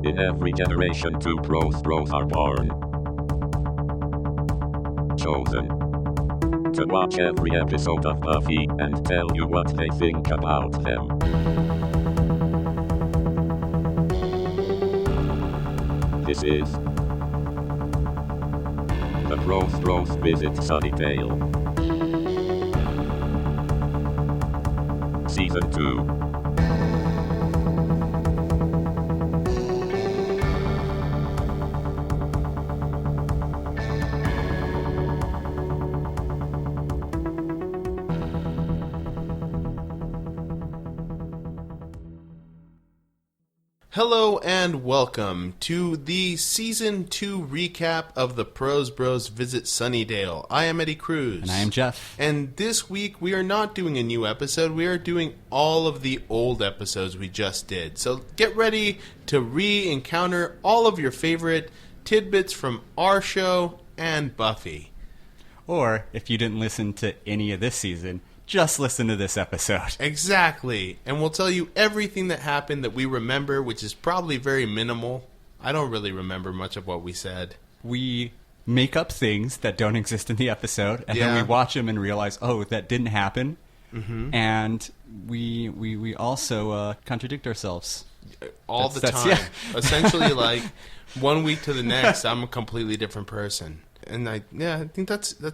In every generation two Prose are born. Chosen to watch every episode of Buffy and tell you what they think about them. This is the Prose Visit Sunnydale. Season 2. Hello and welcome to the Season 2 recap of the Prose Bros Visit Sunnydale. I am Eddie Cruz. And I am Jeff. And this week we are not doing a new episode, we are doing all of the old episodes we just did. So get ready to re-encounter all of your favorite tidbits from our show and Buffy. Or, if you didn't listen to any of this season, just listen to this episode. Exactly. And we'll tell you everything that happened that we remember, which is probably very minimal. I don't really remember much of what we said. We make up things that don't exist in the episode, and then we watch them and realize, oh, that didn't happen. Mm-hmm. And we also contradict ourselves. All the time. Yeah. Essentially, like, one week to the next, I'm a completely different person. And I think that's a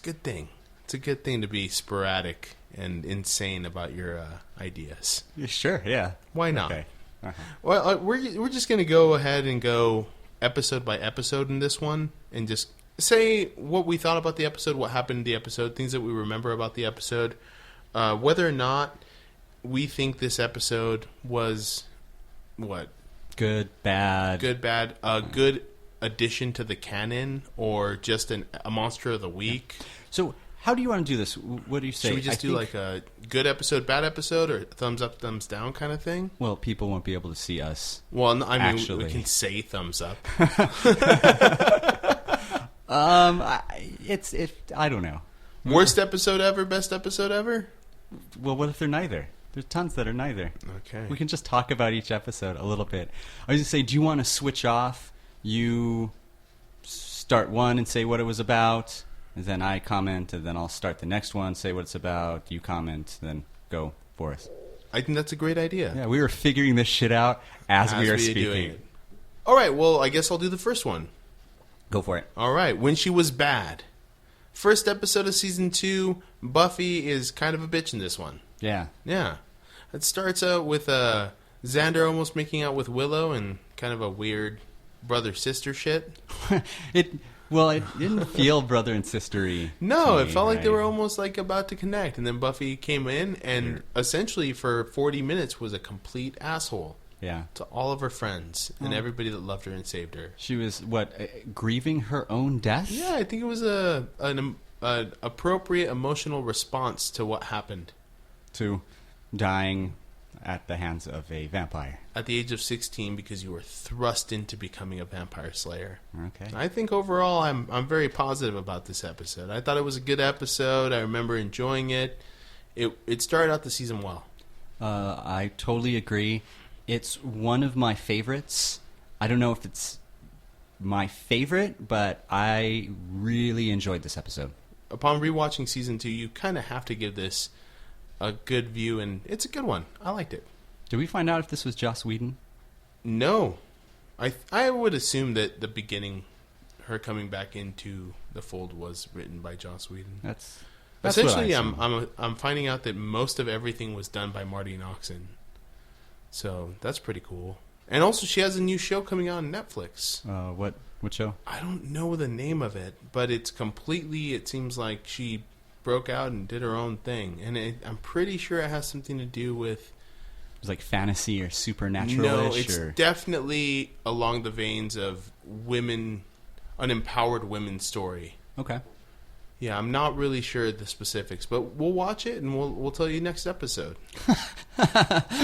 good thing. It's a good thing to be sporadic and insane about your ideas. Sure, yeah. Why not? Okay. Uh-huh. Well, we're just going to go ahead and go episode by episode in this one and just say what we thought about the episode, what happened in the episode, things that we remember about the episode, whether or not we think this episode was what? Good, bad. A good addition to the canon or just a monster of the week. So, how do you want to do this? What do you say? Should we just do like a good episode, bad episode, or thumbs up, thumbs down kind of thing? Well, people won't be able to see us. Well, I mean, actually. we can say thumbs up. I don't know. Worst episode ever, best episode ever? Well, what if they're neither? There's tons that are neither. Okay. We can just talk about each episode a little bit. I was going to say, do you want to switch off? You start one and say what it was about, and then I comment, and then I'll start the next one, say what it's about, you comment, then go forth. I think that's a great idea. Yeah, we were figuring this shit out as we are speaking. Doing it. All right, well, I guess I'll do the first one. Go for it. All right, When She Was Bad. First episode of Season 2, Buffy is kind of a bitch in this one. Yeah. Yeah. It starts out with Xander almost making out with Willow and kind of a weird brother-sister shit. It didn't feel brother and sister-y. No, it felt like they were almost like about to connect, and then Buffy came in and essentially for 40 minutes was a complete asshole. Yeah. To all of her friends and everybody that loved her and saved her. She was grieving her own death? Yeah, I think it was an appropriate emotional response to what happened. To dying at the hands of a vampire. At the age of 16, because you were thrust into becoming a vampire slayer. Okay. I think overall I'm very positive about this episode. I thought it was a good episode. I remember enjoying it. It started out the season well. I totally agree. It's one of my favorites. I don't know if it's my favorite, but I really enjoyed this episode. Upon rewatching season 2, you kind of have to give this a good view, and it's a good one. I liked it. Did we find out if this was Joss Whedon? No. I would assume that the beginning, her coming back into the fold, was written by Joss Whedon. That's essentially, I'm finding out that most of everything was done by Marty Noxon. So that's pretty cool. And also, she has a new show coming out on Netflix. What show? I don't know the name of it, but it seems like she broke out and did her own thing. And I'm pretty sure it has something to do with... It was like fantasy or supernatural-ish? No, it's definitely along the veins of women, an empowered women's story. Okay. Yeah, I'm not really sure the specifics, but we'll watch it and we'll tell you next episode.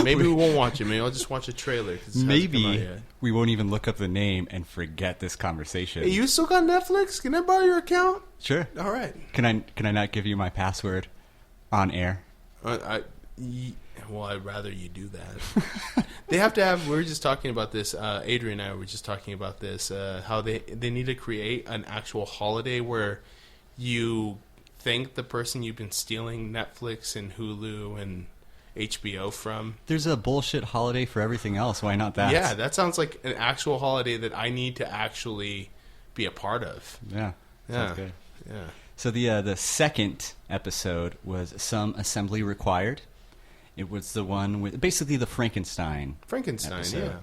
Maybe we won't watch it. Maybe I'll just watch a trailer. Maybe we won't even look up the name and forget this conversation. Hey, you still got Netflix? Can I borrow your account? Sure. All right. Can I not give you my password on air? Well, I'd rather you do that. They have to have. We were just talking about this. Adrian and I were just talking about this. How they need to create an actual holiday where you thank the person you've been stealing Netflix and Hulu and HBO from. There's a bullshit holiday for everything else. Why not that? Yeah, that sounds like an actual holiday that I need to actually be a part of. Yeah. Sounds good. Yeah. So the second episode was Some Assembly Required. It was the one with basically the Frankenstein episode. Yeah.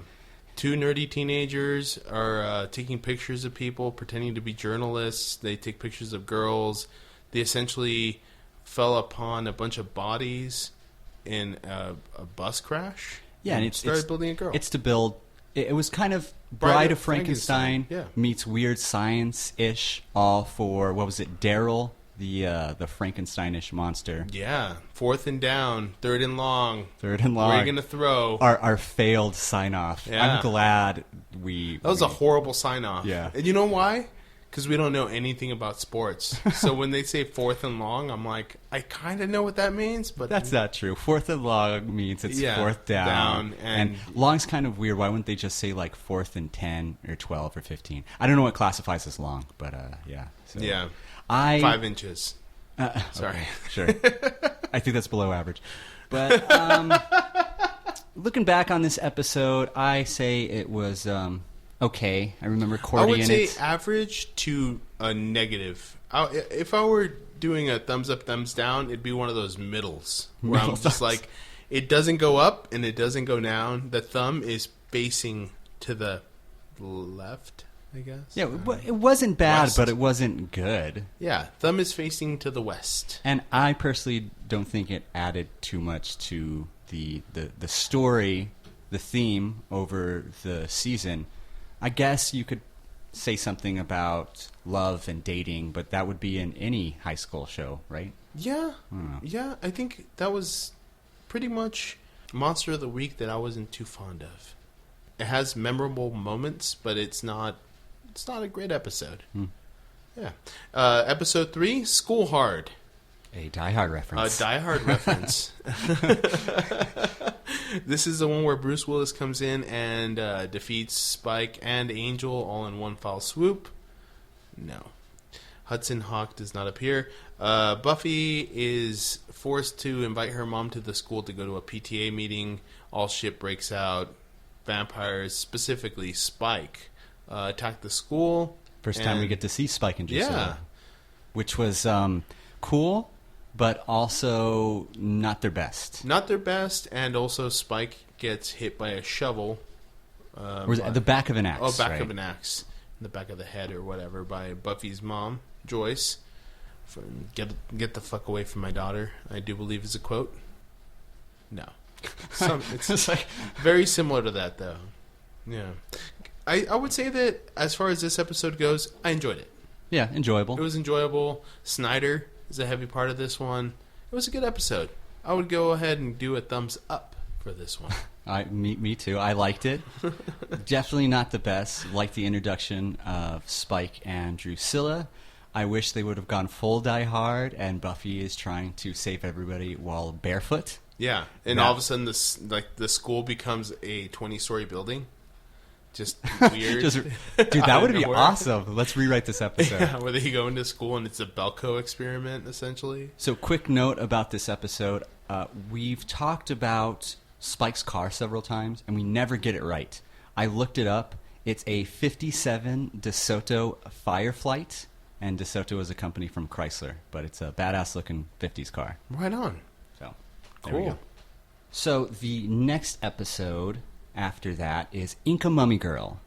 Two nerdy teenagers are taking pictures of people, pretending to be journalists. They take pictures of girls. They essentially fell upon a bunch of bodies in a bus crash. Yeah, and started building a girl. It's to build. It was kind of Bride of Frankenstein yeah. meets Weird Science-ish, all for, what was it, Daryl, the Frankenstein-ish monster. Yeah, 4th and down, 3rd and long. 3rd and long. Where are you going to throw? Our failed sign-off. Yeah. I'm glad That was a horrible sign-off. Yeah. And you know why? Because we don't know anything about sports. So when they say 4th and long, I'm like, I kind of know what that means, but that's not true. 4th and long means it's 4th down. And long's kind of weird. Why wouldn't they just say like 4th and 10 or 12 or 15? I don't know what classifies as long, but yeah. So yeah. 5 inches. Sorry. Okay, sure. I think that's below average. But looking back on this episode, I say it was okay. I remember Cordy in it. I would say average to a negative. If I were doing a thumbs up, thumbs down, it'd be one of those middles where I'm just like, it doesn't go up and it doesn't go down. The thumb is facing to the left, I guess. Yeah, it wasn't bad, West. but it wasn't good. Yeah, thumb is facing to the west. And I personally don't think it added too much to the story, the theme over the season. I guess you could say something about love and dating, but that would be in any high school show, right? Yeah. Yeah, I think that was pretty much Monster of the Week that I wasn't too fond of. It has memorable moments, but it's not a great episode. Yeah. Episode 3, School Hard. A Die Hard reference. A Die Hard reference. This is the one where Bruce Willis comes in and defeats Spike and Angel all in one foul swoop. No. Hudson Hawk does not appear. Buffy is forced to invite her mom to the school to go to a PTA meeting. All shit breaks out. Vampires, specifically Spike, attack the school. First time we get to see Spike and Drusilla. Yeah. Which was cool, but also not their best. Not their best, and also Spike gets hit by a shovel. Or was it the back of an axe? Oh, back right? of an axe. In the back of the head or whatever by Buffy's mom, Joyce. Get the fuck away from my daughter, I do believe is a quote. No. It's like very similar to that, though. Yeah. I would say that as far as this episode goes, I enjoyed it. Yeah, enjoyable. It was enjoyable. Snyder is a heavy part of this one. It was a good episode. I would go ahead and do a thumbs up for this one. Me too. I liked it. Definitely not the best. Like the introduction of Spike and Drusilla. I wish they would have gone full Die Hard, and Buffy is trying to save everybody while barefoot. Yeah, and all of a sudden, the school becomes a 20-story building. Just weird. Dude, that would be awesome. Let's rewrite this episode. Yeah, where they go into school and it's a Belko experiment, essentially. So, quick note about this episode. We've talked about Spike's car several times, and we never get it right. I looked it up. It's a 57 DeSoto Fireflight, and DeSoto is a company from Chrysler, but it's a badass-looking 50s car. Right on. So, cool. There we go. So, the next episode after that is Inca Mummy Girl.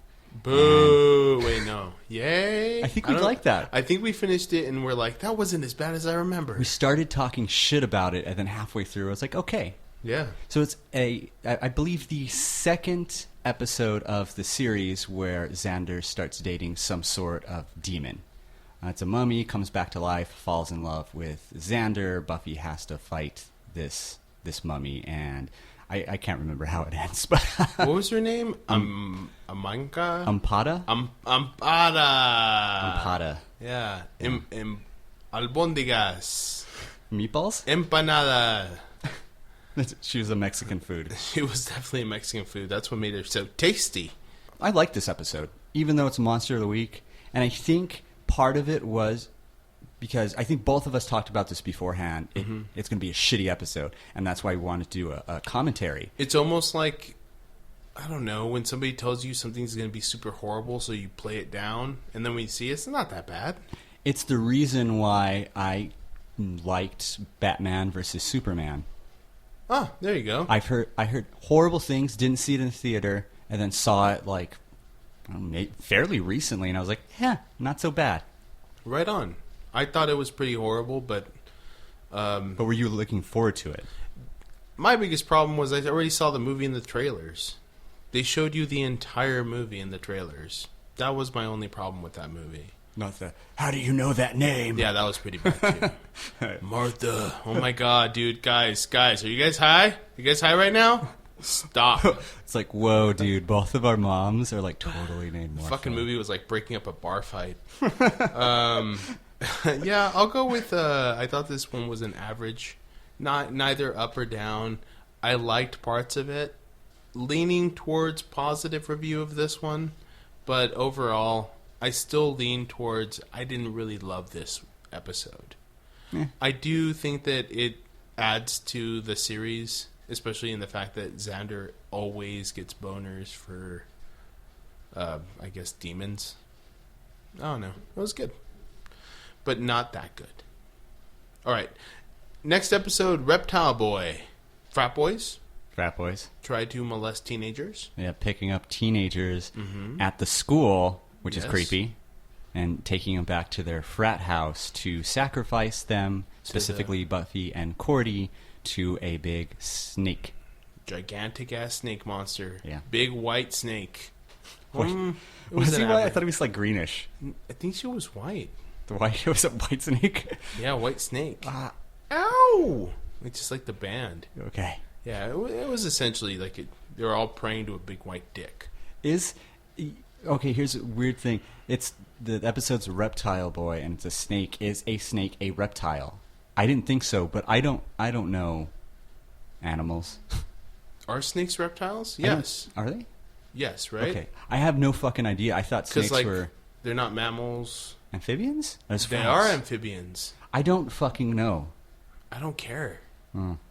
Boo! Wait, no. Yay! I think we'd like that. I think we finished it and we're like, that wasn't as bad as I remember. We started talking shit about it, and then halfway through, I was like, okay. Yeah. So it's I believe the second episode of the series where Xander starts dating some sort of demon. It's a mummy, comes back to life, falls in love with Xander. Buffy has to fight this mummy, and I can't remember how it ends. But what was her name? Amanka? Ampada? Ampada. Ampada. Yeah. Albondigas. Meatballs? Empanada. She was a Mexican food. She was definitely a Mexican food. That's what made her so tasty. I like this episode, even though it's Monster of the Week. And I think part of it was because I think both of us talked about this beforehand. It's going to be a shitty episode, and that's why we wanted to do a commentary. It's almost like, I don't know, when somebody tells you something's going to be super horrible, so you play it down, and then when you see it, it's not that bad. It's the reason why I liked Batman versus Superman. Ah, there you go. I heard horrible things, didn't see it in the theater, and then saw it like fairly recently, and I was like, yeah, not so bad. Right on. I thought it was pretty horrible, but... but were you looking forward to it? My biggest problem was I already saw the movie in the trailers. They showed you the entire movie in the trailers. That was my only problem with that movie. Not the, how do you know that name? Yeah, that was pretty bad, too. Martha. Oh, my God, dude. Guys, are you guys high? You guys high right now? Stop. It's like, whoa, dude. Both of our moms are like totally named Martha. Fucking movie was like breaking up a bar fight. Yeah, I'll go with, I thought this one was an average. Neither up or down. I liked parts of it. Leaning towards positive review of this one. But overall, I still lean towards I didn't really love this episode. Yeah. I do think that it adds to the series, especially in the fact that Xander always gets boners for, I guess, demons. I don't know. It was good. But not that good. All right. Next episode, Reptile Boy. Frat boys try to molest teenagers. Yeah, picking up teenagers at the school, which is Yes. creepy, and taking them back to their frat house to sacrifice them, specifically Buffy and Cordy, to a big snake. Gigantic ass snake monster. Yeah. Big white snake. Wait, It was he an white? I average- thought he was like greenish. I think she was white. The white, it was a white snake. Yeah, white snake. Ah. Ow! It's just like the band. Okay. Yeah, it was essentially like they were all praying to a big white dick. Okay, here's a weird thing. It's the episode's Reptile Boy, and it's a snake. Is a snake a reptile? I didn't think so, but I don't know animals. Are snakes reptiles? Yes. Are they? Yes, right? Okay. I have no fucking idea. I thought snakes Because, like, were they're not mammals. amphibians? They are amphibians. I don't fucking know. I don't care.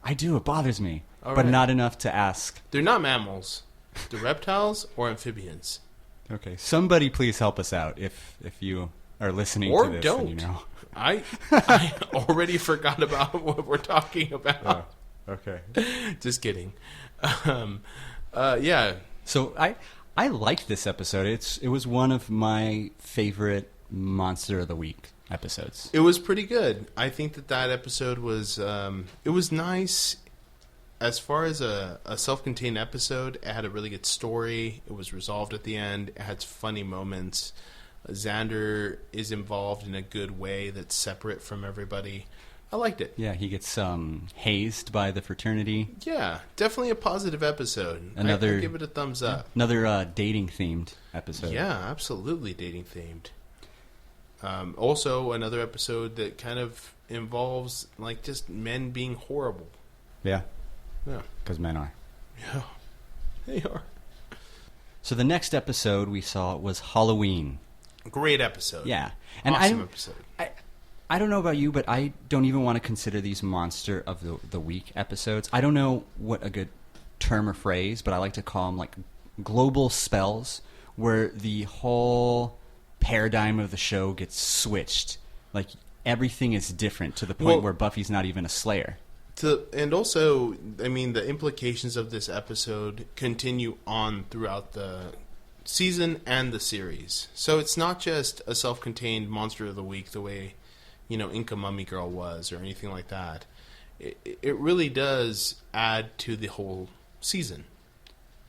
I do. It bothers me. All but right. not enough to ask. They're not mammals. They're reptiles or amphibians. Okay. Somebody please help us out if you are listening Or to this. don't. And you know. I already forgot about what we're talking about. Okay. Just kidding. Yeah. So I liked this episode. It was one of my favorite Monster of the Week episodes. It was pretty good. I think that episode was it was nice. As far as a self-contained episode, it had a really good story. It was resolved at the end. It had funny moments. Xander is involved in a good way that's separate from everybody. I liked it. Yeah, he gets hazed by the fraternity. Yeah, definitely a positive episode. I give it a thumbs up. Another dating-themed episode. Yeah, absolutely dating themed. Also, another episode that kind of involves like just men being horrible. Yeah, Yeah, because men are. yeah, they are. So the next episode we saw was Halloween. Great episode. Yeah, and Awesome episode. I don't know about you, but I don't even want to consider these Monster of the Week episodes. I don't know what a good term or phrase, but I like to call them like global spells, where the whole paradigm of the show gets switched. Like everything is different to the point where Buffy's not even a slayer. And also, I mean, the implications of this episode continue on throughout the season and the series. So it's not just a self-contained Monster of the Week the way, Inca Mummy Girl was or anything like that. It really does add to the whole season.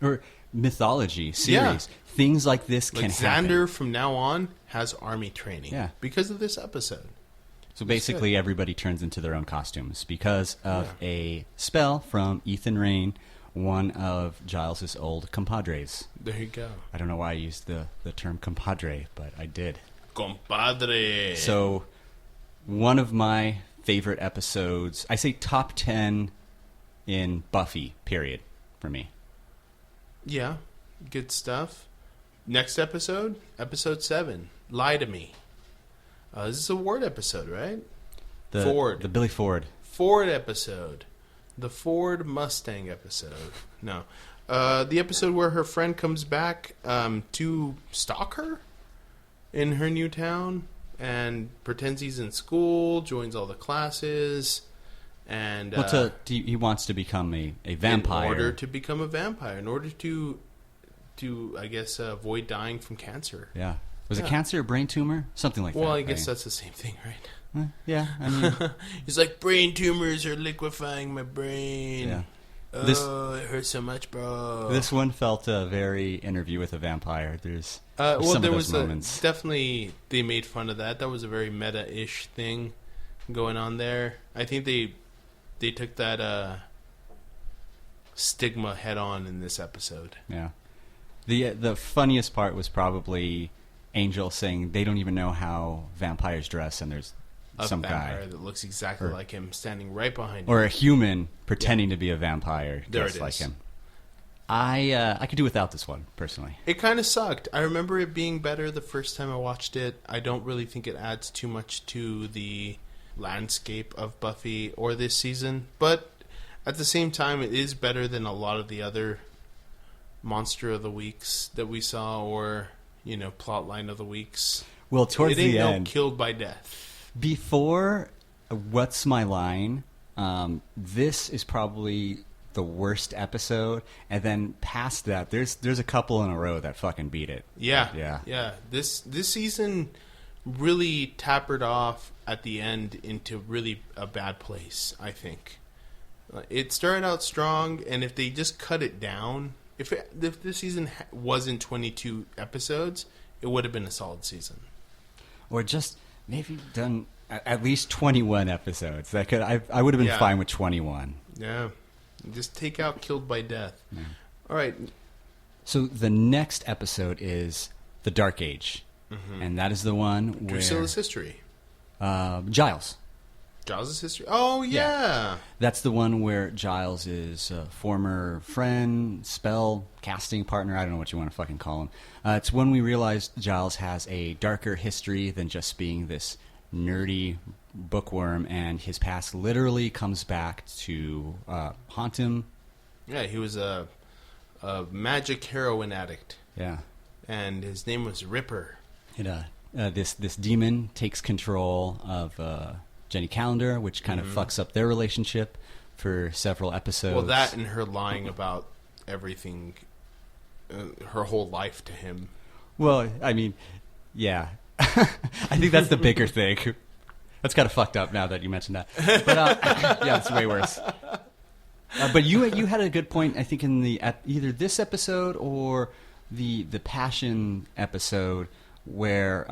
Or mythology series. Yeah. Things like this Like can Xander happen. from now on has army training. Yeah. Because of this episode. So basically everybody turns into their own costumes because of a spell from Ethan Rain, one of Giles' old compadres. There you go. I don't know why I used the term compadre, but I did. Compadre. So one of my favorite episodes, I say top 10 in Buffy, period, for me. Yeah, good stuff. Next episode, episode 7, Lie to Me. This is a Ward episode, right? Ford. The Billy Ford. Ford episode. The Ford Mustang episode. No. The episode where her friend comes back to stalk her in her new town and pretends he's in school, joins all the classes, and he wants to become a vampire. In order to become a vampire, in order to I guess avoid dying from cancer. Yeah. Was it cancer or brain tumor? Something like that. Well, I guess that's the same thing, right? Yeah, I mean... He's like, brain tumors are liquefying my brain. Yeah. It hurts so much, bro. This one felt a very Interview with a Vampire. There's there was moments. Definitely they made fun of that. That was a very meta-ish thing going on there. I think they took that stigma head on in this episode. Yeah. The funniest part was probably Angel saying they don't even know how vampires dress, and there's some vampire guy that looks exactly like him standing right behind him. Or a human pretending to be a vampire there dressed like him. I could do without this one, personally. It kind of sucked. I remember it being better the first time I watched it. I don't really think it adds too much to the landscape of Buffy or this season, but at the same time, it is better than a lot of the other Monster of the Weeks that we saw, or Plotline of the Weeks. Well, towards the end, killed by death. Before What's My Line, this is probably the worst episode, and then past that, there's a couple in a row that fucking beat it. Yeah. This season really tapered off at the end into really a bad place, I think. It started out strong, and if they just cut it down, if this season wasn't 22 episodes, it would have been a solid season. Or just maybe done at least 21 episodes. I would have been fine with 21. Yeah. Just take out Killed by Death. Yeah. All right. So the next episode is The Dark Age. Mm-hmm. And that is the one where... Drusilla's history. Giles. Giles' history? Oh, yeah. That's the one where Giles is a former friend, spell casting partner. I don't know what you want to fucking call him. It's when we realize Giles has a darker history than just being this nerdy bookworm, and his past literally comes back to haunt him. Yeah, he was a magic heroin addict. Yeah. And his name was Ripper. This demon takes control of Jenny Calendar, which kind of fucks up their relationship for several episodes. Well, that and her lying about everything, her whole life to him. Well, I mean, yeah. I think that's the bigger thing. That's kind of fucked up now that you mentioned that. But yeah, it's way worse. But you had a good point, I think, in either this episode or the Passion episode where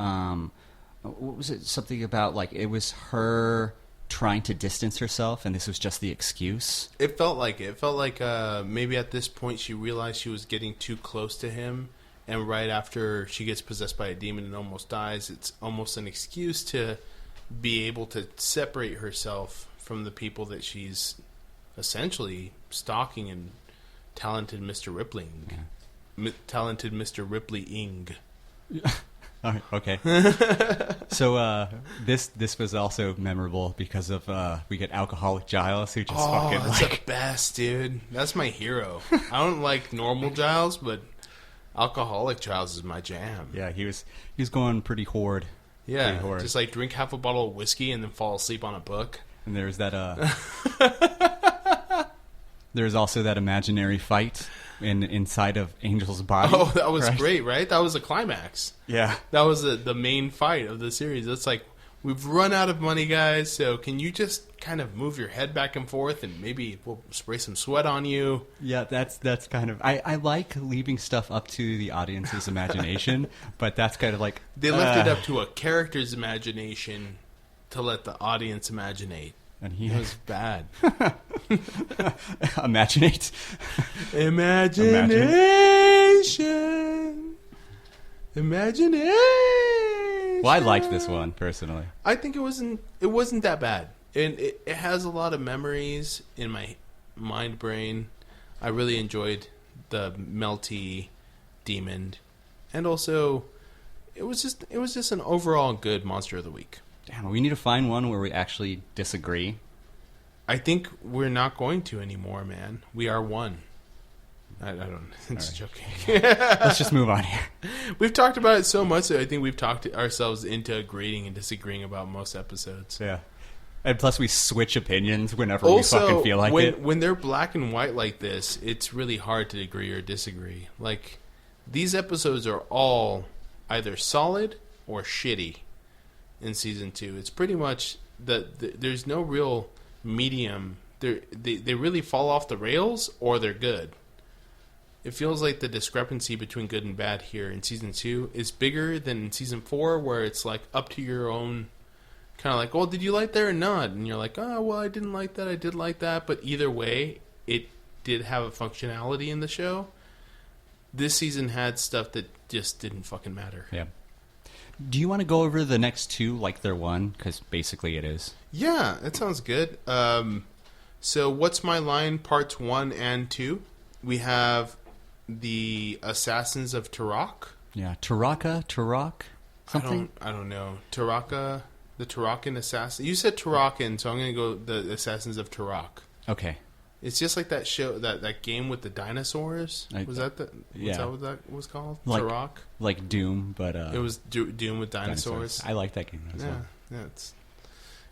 what was it? Something about like it was her trying to distance herself, and this was just the excuse. It felt like it. It felt like maybe at this point she realized she was getting too close to him, and right after she gets possessed by a demon and almost dies, it's almost an excuse to be able to separate herself from the people that she's essentially stalking and talented Mr. Rippling. Yeah. Talented Mr. Ripley-ing. All right, okay. So this was also memorable because of we get Alcoholic Giles, who just fucking that's the best, dude. That's my hero. I don't like normal Giles, but Alcoholic Giles is my jam. Yeah, he was going pretty hoard. Yeah, pretty hoard. Just like drink half a bottle of whiskey and then fall asleep on a book. And there's that there's also that imaginary fight inside of Angel's body. Oh, that was great, right? That was the climax. Yeah. That was the main fight of the series. It's like, we've run out of money, guys, so can you just kind of move your head back and forth and maybe we'll spray some sweat on you? Yeah, that's kind of... I like leaving stuff up to the audience's imagination, but that's kind of like... They left it up to a character's imagination to let the audience imaginate. And he was bad. Imaginate. Imagination. Imagination. Well, I liked this one personally. I think it wasn't that bad, and it has a lot of memories in my mind brain. I really enjoyed the melty demon, and also it was just an overall good monster of the week. Damn, we need to find one where we actually disagree. I think we're not going to anymore, man. We are one. I don't. It's joking. Let's just move on here. We've talked about it so much that I think we've talked ourselves into agreeing and disagreeing about most episodes. Yeah. And plus, we switch opinions whenever we fucking feel like it. When they're black and white like this, it's really hard to agree or disagree. Like, these episodes are all either solid or shitty in season 2. It's pretty much there's no real medium. They really fall off the rails or they're good. It feels like the discrepancy between good and bad here in season 2 is bigger than in season 4, where it's like up to your own. Kind of like, well, did you like that or not? And you're like, oh, well, I didn't like that, I did like that. But either way, it did have a functionality in the show. This season had stuff that just didn't fucking matter. Yeah. Do you want to go over the next 2 like they're one? Because basically it is. Yeah, that sounds good. So What's My Line parts 1 and 2. We have the Assassins of Turok. Yeah, Turok? Something? I don't know. Turaka... The Turakan Assassin. You said Turakan, so I'm going to go the Assassins of Turok. Okay. It's just like that show, that game with the dinosaurs. Was that what that was called? Like, Turok? Like Doom, but... it was Doom with dinosaurs. I like that game as well. Yeah,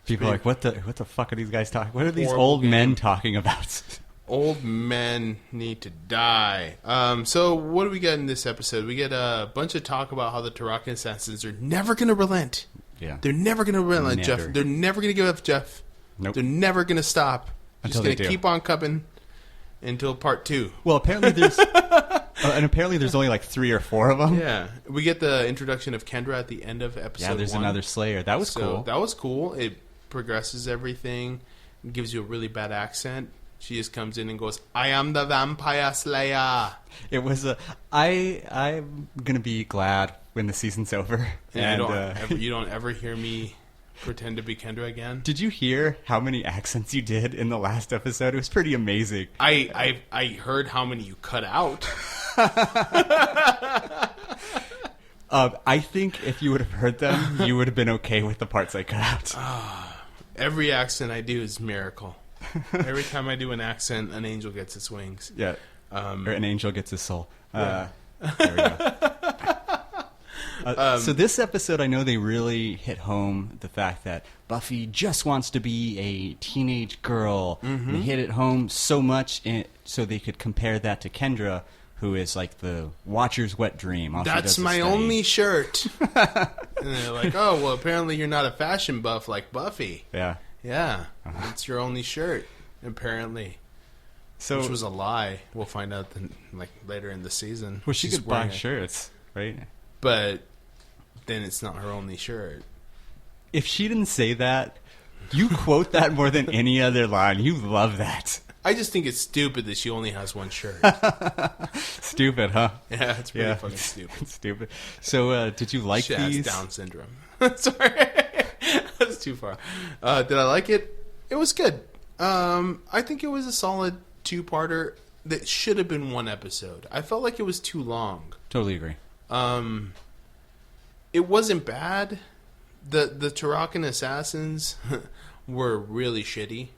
People are like, what the fuck are these guys talking? What are these Horrible old game. men talking about? Old men need to die. So what do we get in this episode? We get a bunch of talk about how the Turakan Assassins are never going to relent. Yeah. They're never going to relent, Never. Jeff. They're never going to give up, Jeff. Nope. They're never going to stop. Until Just going they to do. keep on coming until part 2. Well, apparently there's... and apparently there's only like 3 or 4 of them. Yeah. We get the introduction of Kendra at the end of episode 1. Yeah, there's another Slayer. That was cool. That was cool. It progresses everything. It gives you a really bad accent. She just comes in and goes, I am the Vampire Slayer. It was I'm going to be glad when the season's over. And you don't ever hear me pretend to be Kendra again. Did you hear how many accents you did in the last episode? It was pretty amazing. I heard how many you cut out. I think if you would have heard them, you would have been okay with the parts I cut out. Every accent I do is a miracle. Every time I do an accent, an angel gets its wings. Yeah. Or an angel gets his soul. There we go. So this episode, I know they really hit home the fact that Buffy just wants to be a teenage girl. Mm-hmm. They hit it home so much so they could compare that to Kendra, who is like the Watcher's wet dream. That's my only shirt. And they're like, oh, well, apparently you're not a fashion buff like Buffy. Yeah. Yeah. It's your only shirt, apparently. Which was a lie. We'll find out later in the season. Well, she could buy shirts, right? But then it's not her only shirt. If she didn't say that, you quote that more than any other line. You love that. I just think it's stupid that she only has one shirt. Stupid, huh? Yeah, it's pretty fucking stupid. Stupid. So, did you like she these? She has Down syndrome. Sorry. That's too far. Did I like it? It was good. I think it was a solid 2-parter that should have been 1 episode. I felt like it was too long. Totally agree. It wasn't bad. The Turakan assassins were really shitty.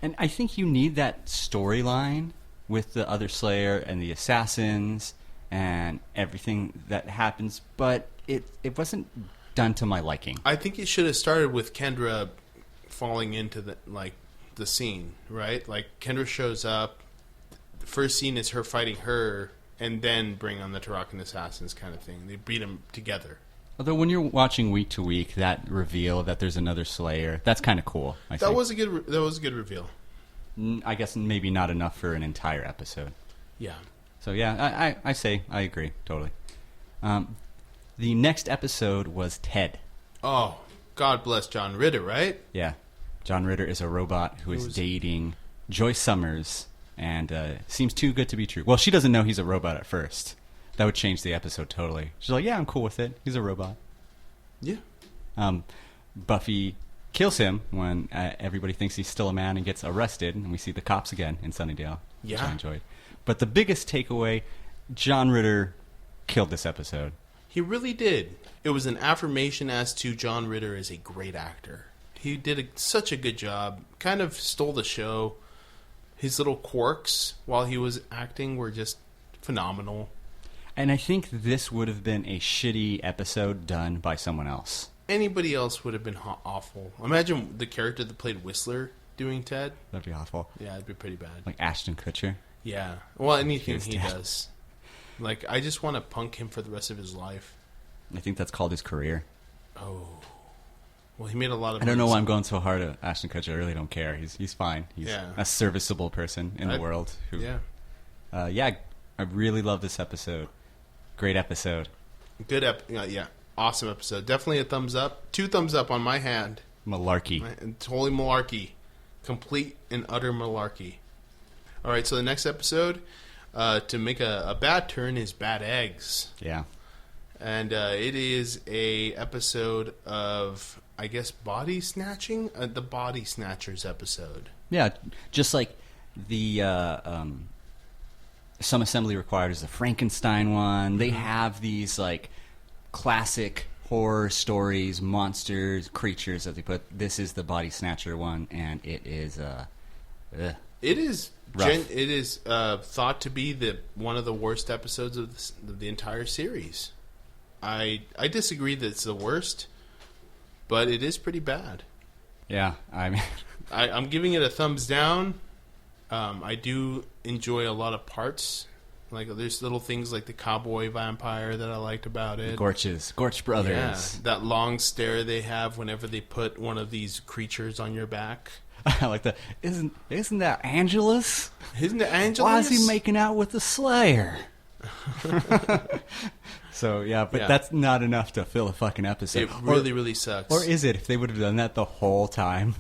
And I think you need that storyline with the other Slayer and the assassins and everything that happens, but it wasn't done to my liking. I think it should have started with Kendra falling into the scene, right? Like, Kendra shows up, the first scene is her fighting her, and then bring on the Turakan assassins kind of thing. They beat them together. Although when you're watching week to week, that reveal that there's another Slayer, that's kind of cool. That was a good reveal. I guess maybe not enough for an entire episode. Yeah. So yeah, I say I agree totally. The next episode was Ted. Oh, God bless John Ritter, right? Yeah, John Ritter is a robot who is dating Joyce Summers, and seems too good to be true. Well, she doesn't know he's a robot at first. That would change the episode totally. She's like, yeah, I'm cool with it. He's a robot. Yeah. Buffy kills him when everybody thinks he's still a man and gets arrested, and we see the cops again in Sunnydale, which I enjoyed. But the biggest takeaway, John Ritter killed this episode. He really did. It was an affirmation as to John Ritter as a great actor. He did such a good job. Kind of stole the show. His little quirks while he was acting were just phenomenal. And I think this would have been a shitty episode done by someone else. Anybody else would have been awful. Imagine the character that played Whistler doing Ted. That'd be awful. Yeah, it'd be pretty bad. Like Ashton Kutcher. Yeah. Well, anything he does. Like, I just want to punk him for the rest of his life. I think that's called his career. Oh. Well, he made a lot of... I don't know why I'm going so hard at Ashton Kutcher. I really don't care. He's fine. He's a serviceable person in the world. Who, I really love this episode. Great episode. Good awesome episode. Definitely a thumbs up. 2 thumbs up on my hand. Malarkey. Totally malarkey. Complete and utter malarkey. All right, so the next episode, to make a bad turn, is Bad Eggs. Yeah. And it is a episode of, I guess, body snatching? The Body Snatchers episode. Yeah, just like the Some Assembly Required is the Frankenstein one. They have these, like, classic horror stories, monsters, creatures that they put. This is the Body Snatcher one, and it is it is rough. It is thought to be one of the worst episodes of the entire series. I disagree that it's the worst, but it is pretty bad. Yeah, I mean, I'm giving it a thumbs down. I do enjoy a lot of parts. Like, there's little things like the cowboy vampire that I liked about it. Gorch Brothers. Yeah, that long stare they have whenever they put one of these creatures on your back. I like that. Isn't that Angelus? Isn't it Angelus? Why is he making out with the Slayer? So, yeah, but that's not enough to fill a fucking episode. It really sucks. Or is it, if they would have done that the whole time?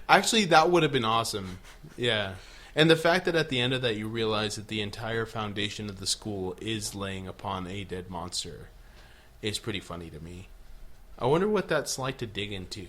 Actually, that would have been awesome. Yeah. And the fact that at the end of that you realize that the entire foundation of the school is laying upon a dead monster is pretty funny to me. I wonder what that's like to dig into.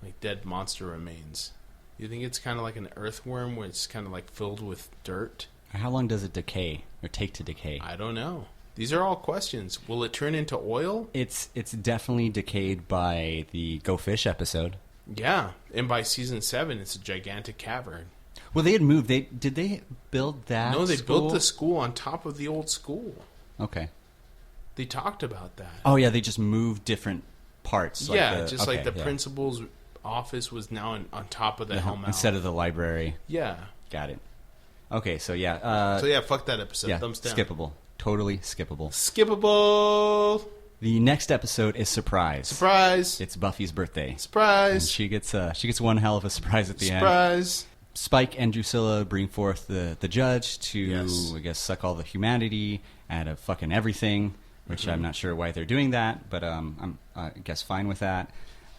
Like dead monster remains. You think it's kind of like an earthworm where it's kind of like filled with dirt? How long does it decay or take to decay? I don't know. These are all questions. Will it turn into oil? It's definitely decayed by the Go Fish episode. Yeah, and by season 7, it's a gigantic cavern. Well, they had moved. Did they build that? No, they school? built the school on top of the old school. Okay. They talked about that. Oh yeah, they just moved different parts. Like the principal's office was now on top of the Helm instead of the library. Yeah. Got it. Okay, so yeah. Fuck that episode. Yeah, thumbs down. skippable. Totally skippable. Skippable. The next episode is Surprise. Surprise. It's Buffy's birthday. Surprise. And she gets one hell of a surprise at the end. Surprise. Spike and Drusilla bring forth the judge to, I guess, suck all the humanity out of fucking everything, which I'm not sure why they're doing that, but I'm I guess fine with that.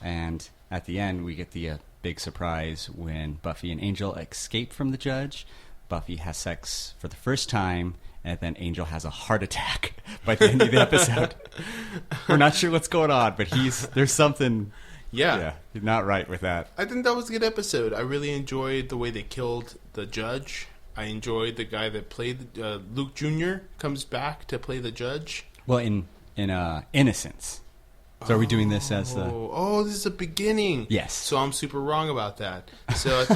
And at the end, we get the big surprise when Buffy and Angel escape from the judge. Buffy has sex for the first time, and then Angel has a heart attack by the end of the episode. We're not sure what's going on, but there's something... Yeah, not right with that. I think that was a good episode. I really enjoyed the way they killed the judge. I enjoyed the guy that played Luke Jr. comes back to play the judge. Well, in Innocence. So are we doing this as the... Oh, this is a beginning. Yes. So I'm super wrong about that. So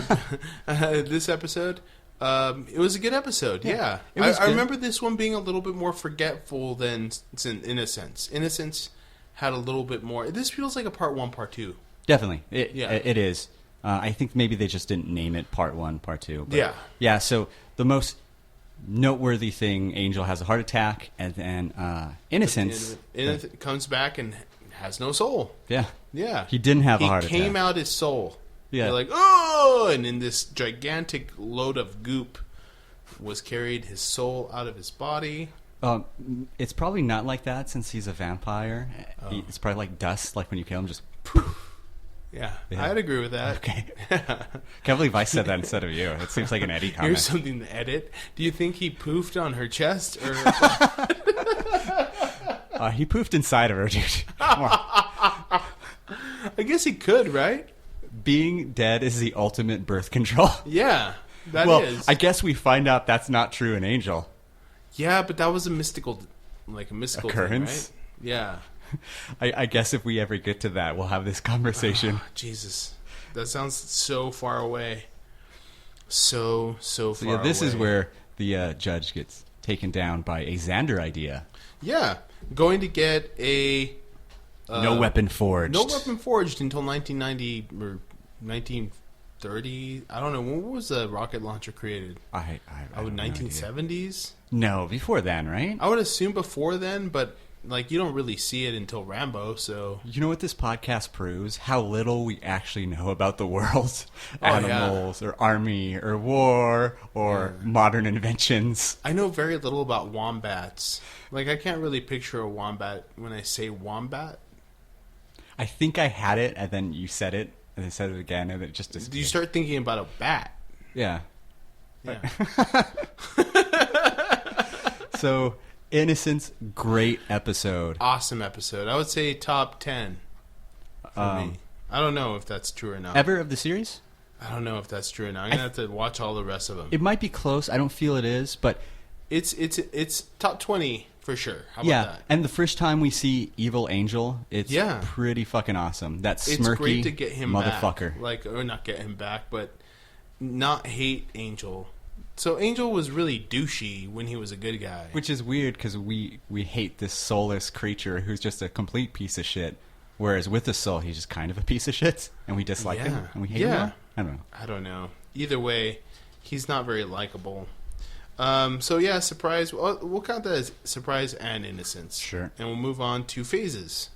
at this episode, it was a good episode. Yeah. I remember this one being a little bit more forgetful than Innocence. Innocence had a little bit more. This feels like a part 1, part 2. Definitely. It is. I think maybe they just didn't name it part 1, part 2. But yeah, so the most noteworthy thing, Angel has a heart attack, and then Innocence comes back and has no soul. Yeah. Yeah. He didn't have a heart attack. He came out his soul. Yeah. They're like, oh! And in this gigantic load of goop was carried his soul out of his body. It's probably not like that since he's a vampire. It's probably like dust, like when you kill him, just poof. Yeah, I'd agree with that. Okay. Can't believe I said that instead of you. It seems like an Eddie comment. Here's something to edit. Do you think he poofed on her chest? Or he poofed inside of her, dude. Come on. guess he could, right? Being dead is the ultimate birth control. Yeah, that well, is. I guess we find out that's not true in Angel. Yeah, but that was a mystical occurrence. thing, right? Yeah. I guess if we ever get to that, we'll have this conversation. Jesus. That sounds so far away. So far So yeah, this away. is where the judge gets taken down by a Xander idea. Yeah. Going to get a... no weapon forged. No weapon forged until 1990 or 1930. I don't know. When was the rocket launcher created? I would have no 1970s? idea. No, before then, right? I would assume before then, but like you don't really see it until Rambo, so... You know what this podcast proves? How little we actually know about the world. Oh, Animals, or army, or war, or modern inventions. I know very little about wombats. Like, I can't really picture a wombat when I say wombat. I think I had it, and then you said it, and I said it again, and it just disappeared. You start thinking about a bat. Yeah. Yeah. So, Innocence, great episode. Awesome episode. I would say top 10 for me. I don't know if that's true or not. Ever of the series? I don't know if that's true or not. I'm going to have to watch all the rest of them. It might be close. I don't feel it is, but... It's top 20 for sure. How about yeah, that? and the first time we see Evil Angel, it's pretty fucking awesome. That smirky It's great to get him motherfucker. back. Like, or not get him back, but not hate Angel. So Angel was really douchey when he was a good guy. Which is weird because we hate this soulless creature who's just a complete piece of shit. Whereas with the soul, he's just kind of a piece of shit, and we dislike him, and we hate him. I don't know. Either way, he's not very likable. So yeah, surprise. We'll count that as surprise and innocence. Sure. And we'll move on to phases.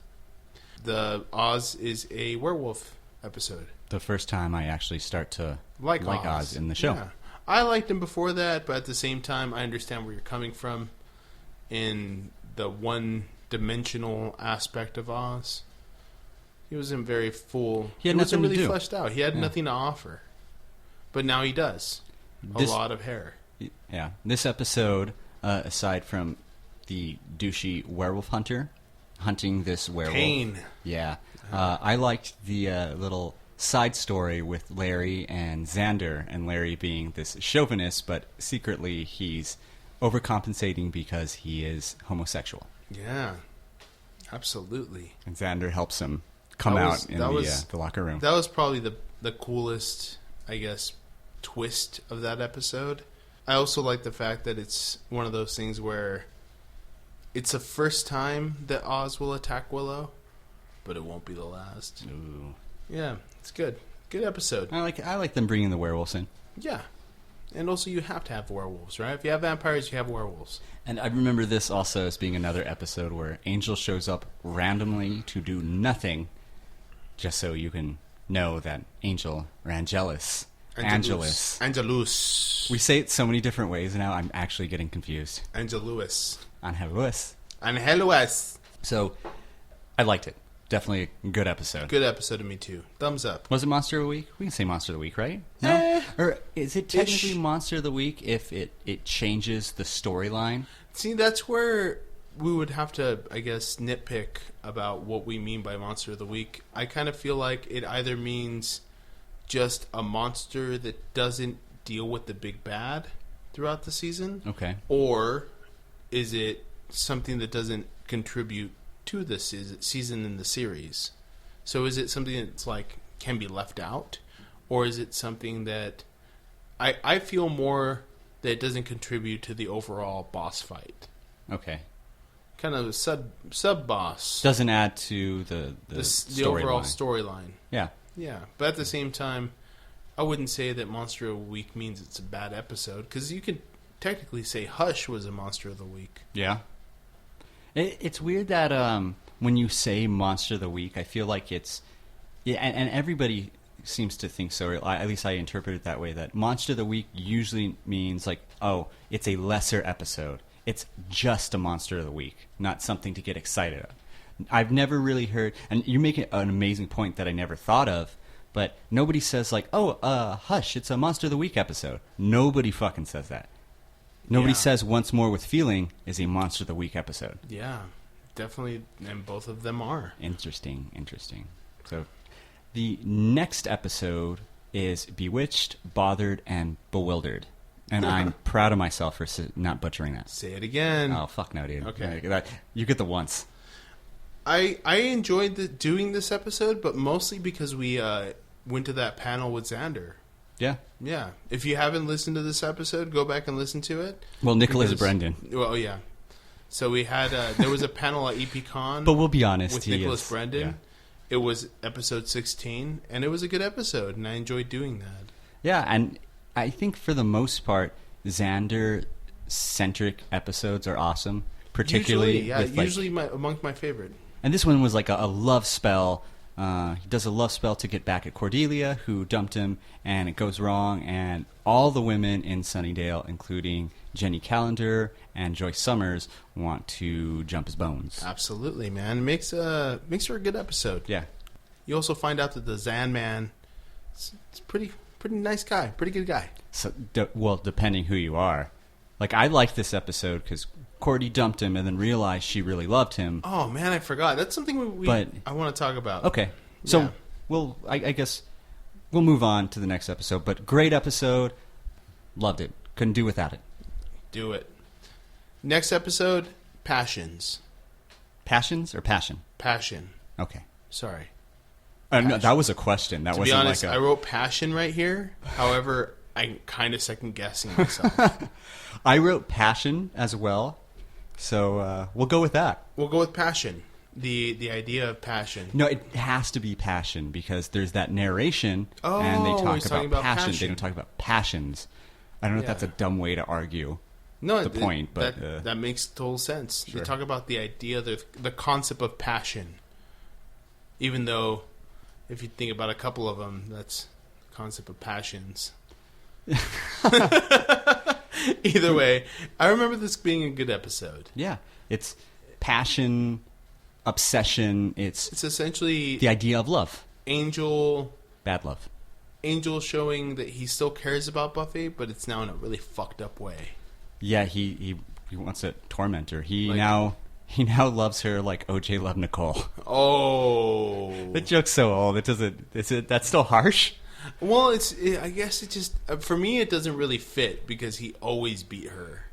The Oz is a werewolf episode. The first time I actually start to like Oz in the show. Yeah. I liked him before that, but at the same time, I understand where you're coming from in the one-dimensional aspect of Oz. He wasn't very full. He had nothing wasn't really to do. fleshed out. He had nothing to offer. But now he does. A lot of hair. Yeah. This episode, aside from the douchey werewolf hunter hunting this werewolf. Pain. Yeah. I liked the little side story with Larry and Xander, and Larry being this chauvinist, but secretly he's overcompensating because he is homosexual. Yeah. Absolutely. And Xander helps him come out in the locker room. That was probably the coolest, I guess, twist of that episode. I also like the fact that it's one of those things where it's the first time that Oz will attack Willow, but it won't be the last. Ooh. Yeah, it's good. Good episode. I like them bringing the werewolves in. Yeah. And also you have to have werewolves, right? If you have vampires, you have werewolves. And I remember this also as being another episode where Angel shows up randomly to do nothing, just so you can know that Angel or Angelus. We say it so many different ways now, I'm actually getting confused. Angelus. Angelus. So, I liked it. Definitely a good episode. Good episode to me, too. Thumbs up. Was it Monster of the Week? We can say Monster of the Week, right? No? Or is it technically Monster of the Week if it changes the storyline? See, that's where we would have to, I guess, nitpick about what we mean by Monster of the Week. I kind of feel like it either means just a monster that doesn't deal with the big bad throughout the season. Okay. Or is it something that doesn't contribute to the season in the series? So is it something that's like can be left out? Or is it something that I feel more that it doesn't contribute to the overall boss fight? Okay. Kind of a sub boss. Doesn't add to the overall storyline. Yeah. Yeah, but at the same time, I wouldn't say that Monster of the Week means it's a bad episode, because you could technically say Hush was a Monster of the Week. Yeah. It's weird that when you say Monster of the Week, I feel like it's... Yeah, and everybody seems to think so, or at least I interpret it that way, that Monster of the Week usually means like, oh, it's a lesser episode. It's just a Monster of the Week, not something to get excited about. I've never really heard, and you make an amazing point that I never thought of, but nobody says like, oh, Hush, it's a Monster of the Week episode. Nobody fucking says that. Nobody says Once More with Feeling is a Monster of the Week episode. Yeah, definitely, and both of them are. Interesting. So, The next episode is Bewitched, Bothered, and Bewildered. And I'm proud of myself for not butchering that. Say it again. Oh, fuck no, dude. Okay. You get the once. I enjoyed doing this episode, but mostly because we went to that panel with Xander. Yeah. Yeah. If you haven't listened to this episode, go back and listen to it. Well, Nicholas Brendan. Well, yeah. So we had there was a panel at EPCon. But we'll be honest, with Nicholas Brendan. Yeah. It was episode 16, and it was a good episode, and I enjoyed doing that. Yeah, and I think for the most part, Xander-centric episodes are awesome. Particularly, usually among my favorite. And this one was like a love spell. He does a love spell to get back at Cordelia, who dumped him, and it goes wrong. And all the women in Sunnydale, including Jenny Calendar and Joyce Summers, want to jump his bones. Absolutely, man. It makes for a good episode. Yeah. You also find out that the Zan Man is pretty nice guy, pretty good guy. So, depending who you are. Like, I liked this episode because Cordy dumped him and then realized she really loved him. Oh, man, I forgot. That's something I want to talk about. Okay. So, I guess we'll move on to the next episode. But great episode. Loved it. Couldn't do without it. Do it. Next episode, Passions. Passions or Passion? Passion. Okay. Sorry. No, that was a question. That wasn't honest, like I wrote Passion right here. However, I'm kind of second-guessing myself. I wrote Passion as well. So we'll go with that. We'll go with Passion. The idea of passion. No, it has to be passion because there's that narration and they talk about passion. They don't talk about passions. I don't know if that's a dumb way to argue the point, but that makes total sense. Sure. They talk about the idea, the concept of passion. Even though, if you think about a couple of them, that's the concept of passions. Either way, I remember this being a good episode. Yeah, it's passion, obsession. It's essentially the idea of love. Angel, bad love. Angel showing that he still cares about Buffy, but it's now in a really fucked up way. Yeah, he wants to torment her. He now loves her like OJ loved Nicole. Oh, the joke's so old. That's still harsh. Well, I guess it just for me it doesn't really fit because he always beat her,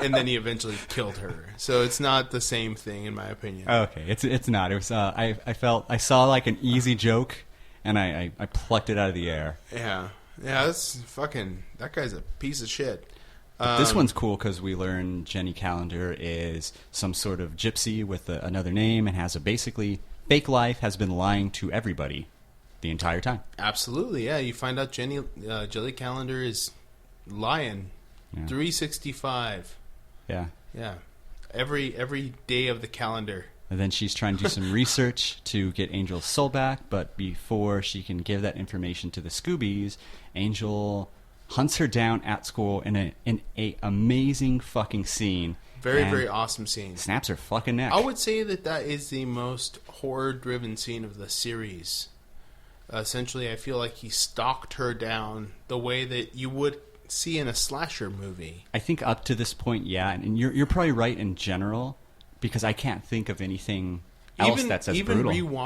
and then he eventually killed her. So it's not the same thing in my opinion. Okay, it's not. It was I saw like an easy joke, and I plucked it out of the air. Yeah, that's fucking. That guy's a piece of shit. But this one's cool because we learn Jenny Calendar is some sort of gypsy with another name and has a basically fake life, has been lying to everybody the entire time. Absolutely, yeah. You find out Jenny Calendar is lying. Yeah. 365. Yeah. Yeah. Every day of the calendar. And then she's trying to do some research to get Angel's soul back, but before she can give that information to the Scoobies, Angel hunts her down at school in a amazing fucking scene. Very awesome scene. Snaps her fucking neck. I would say that is the most horror-driven scene of the series. Essentially, I feel like he stalked her down the way that you would see in a slasher movie. I think up to this point, yeah, and you're probably right in general because I can't think of anything else that's as brutal. Even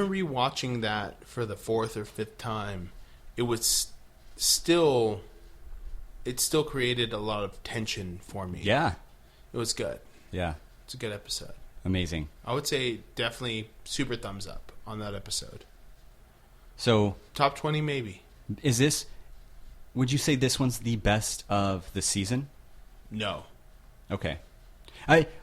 rewatching that for the fourth or fifth time, it still created a lot of tension for me. Yeah, it was good. Yeah, it's a good episode. Amazing. I would say definitely super thumbs up on that episode. So top 20 maybe. Would you say this one's the best of the season? No. Okay.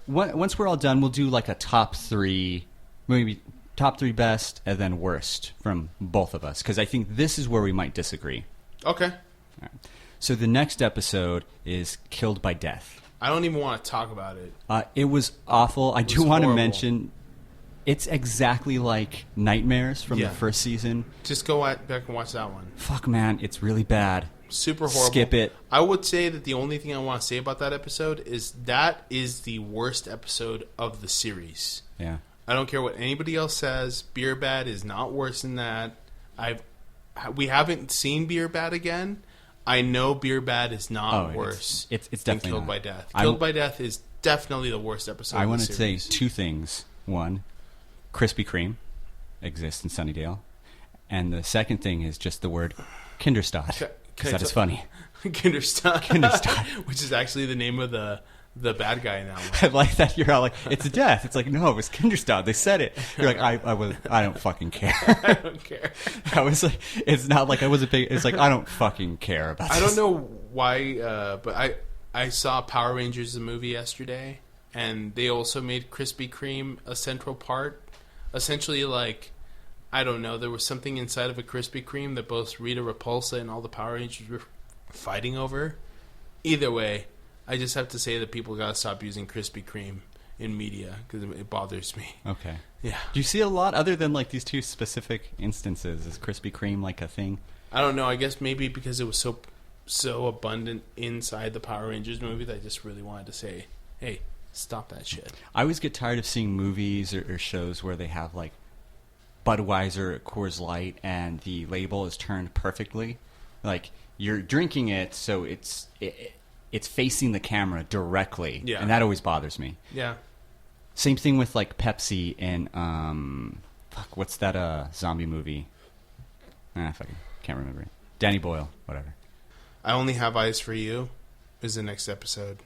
Once we're all done, we'll do like a top 3, maybe top 3 best and then worst from both of us because I think this is where we might disagree. Okay. All right. So the next episode is Killed by Death. I don't even want to talk about it. It was awful. I do want to mention it's exactly like Nightmares from the first season. Just go back and watch that one. Fuck, man. It's really bad. Super horrible. Skip it. I would say that the only thing I want to say about that episode is that is the worst episode of the series. Yeah. I don't care what anybody else says. Beer Bad is not worse than that. We haven't seen Beer Bad again. I know Beer Bad is not worse. It's definitely Killed by Death. Killed by Death is definitely the worst episode. I want to say 2 things. 1, Krispy Kreme exists in Sunnydale. And the second thing is just the word Kinderstadt, because that is funny. Kinderstadt. Which is actually the name of the bad guy in that one. I like that you're all like, it's death. It's like, no, it was Kinderstadt. They said it. You're like, I don't fucking care. I don't care. I was like, it's not like I was a big, it's like, I don't fucking care about this. I don't know why, but I saw Power Rangers, the movie, yesterday, and they also made Krispy Kreme a central part. Essentially, like, I don't know, there was something inside of a Krispy Kreme that both Rita Repulsa and all the Power Rangers were fighting over. Either way, I just have to say that people gotta stop using Krispy Kreme in media because it bothers me. Okay. Yeah. Do you see a lot other than like these two specific instances? Is Krispy Kreme like a thing? I don't know. I guess maybe because it was so abundant inside the Power Rangers movie that I just really wanted to say, hey, stop that shit. I always get tired of seeing movies or shows where they have like Budweiser, Coors Light, and the label is turned perfectly. Like you're drinking it, so it's facing the camera directly. Yeah. And that always bothers me. Yeah. Same thing with like Pepsi and what's that zombie movie? Fucking can't remember it. Danny Boyle, whatever. I Only Have Eyes for You is the next episode.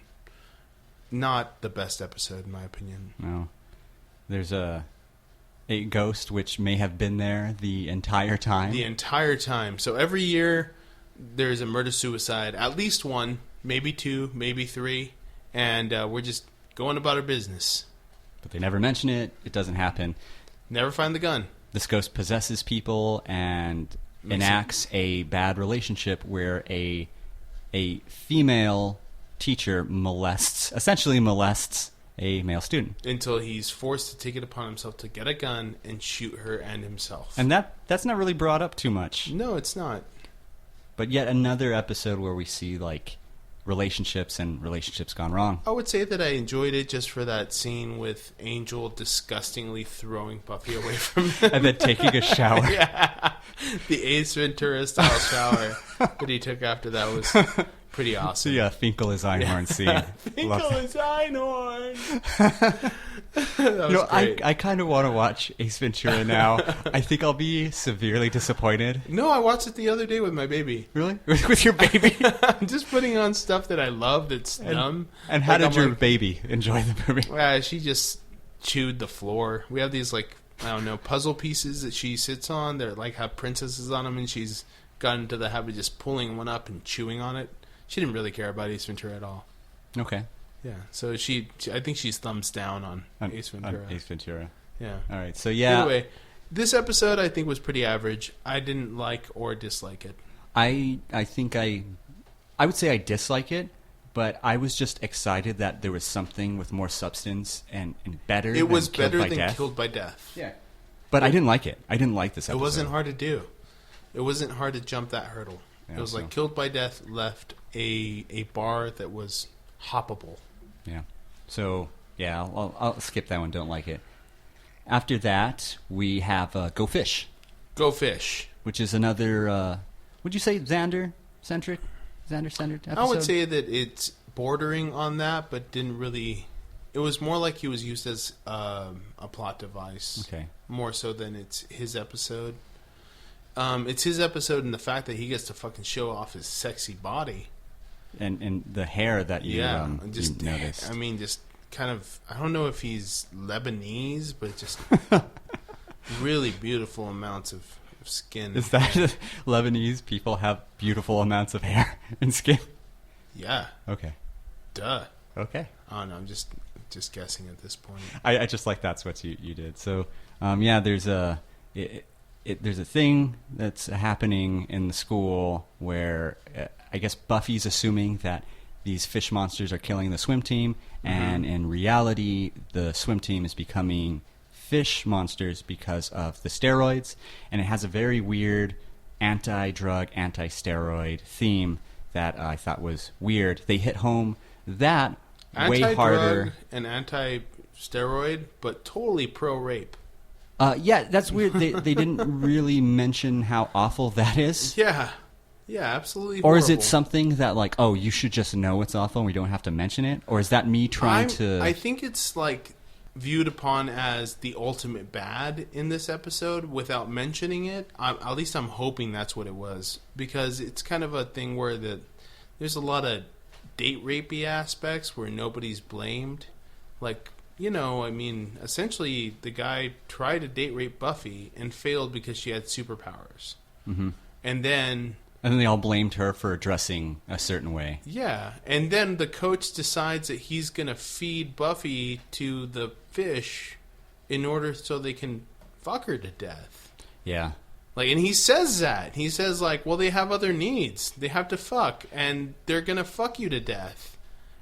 Not the best episode, in my opinion. No. There's a ghost which may have been there the entire time. The entire time. So every year there's a murder-suicide. At least one, maybe two, maybe three. And we're just going about our business. But they never mention it. It doesn't happen. Never find the gun. This ghost possesses people and enacts a bad relationship where a female teacher essentially molests a male student. Until he's forced to take it upon himself to get a gun and shoot her and himself. And that's not really brought up too much. No, it's not. But yet another episode where we see like relationships gone wrong. I would say that I enjoyed it just for that scene with Angel disgustingly throwing Buffy away from him. And then taking a shower. Yeah. The Ace Ventura style shower that he took after that was pretty awesome. Yeah, Finkel is Einhorn scene. Finkel is Einhorn. I kind of want to watch Ace Ventura now. I think I'll be severely disappointed. No, I watched it the other day with my baby. Really? With your baby? I'm just putting on stuff that I love that's dumb. And how did your baby enjoy the movie? She just chewed the floor. We have these, like, I don't know, puzzle pieces that she sits on. They're like have princesses on them, and she's gotten into the habit of just pulling one up and chewing on it. She didn't really care about Ace Ventura at all. Okay. Yeah, so I think she's thumbs down on Ace Ventura. On Ace Ventura. Yeah. All right, so yeah. Anyway, this episode I think was pretty average. I didn't like or dislike it. I think I would say I dislike it, but I was just excited that there was something with more substance and better. It was better than Death. Killed by Death. Yeah. But I didn't like it. I didn't like this episode. It wasn't hard to do. It wasn't hard to jump that hurdle. Yeah, it was like Killed by Death left a bar that was hoppable. Yeah. So, yeah, I'll skip that one. Don't like it. After that, we have Go Fish. Go Fish. Which is another, would you say Xander-centric? Xander-centered episode? I would say that it's bordering on that, but didn't really... It was more like he was used as a plot device. Okay. More so than it's his episode. It's his episode in the fact that he gets to fucking show off his sexy body. And the hair that you, you noticed. I mean, just kind of... I don't know if he's Lebanese, but just really beautiful amounts of skin. Is that Lebanese people have beautiful amounts of hair and skin? Yeah. Okay. Duh. Okay. I don't know. I'm just guessing at this point. I just like that's what you did. So, yeah, there's a thing that's happening in the school where I guess Buffy's assuming that these fish monsters are killing the swim team, and in reality, the swim team is becoming fish monsters because of the steroids, and it has a very weird anti-drug, anti-steroid theme that I thought was weird. They hit home that way harder. And anti-steroid, but totally pro-rape. Yeah, that's weird. They didn't really mention how awful that is. Yeah. Yeah, absolutely Or is horrible. it something that, like, oh, you should just know it's awful and we don't have to mention it? Or is that me trying to... I think it's, like, viewed upon as the ultimate bad in this episode without mentioning it. At least I'm hoping that's what it was, because it's kind of a thing where there's a lot of date rapey aspects where nobody's blamed. Like, essentially the guy tried to date rape Buffy and failed because she had superpowers. Mm-hmm. And then they all blamed her for dressing a certain way. Yeah, and then the coach decides that he's going to feed Buffy to the fish in order so they can fuck her to death. Yeah. And he says that. He says, well, they have other needs. They have to fuck, and they're going to fuck you to death.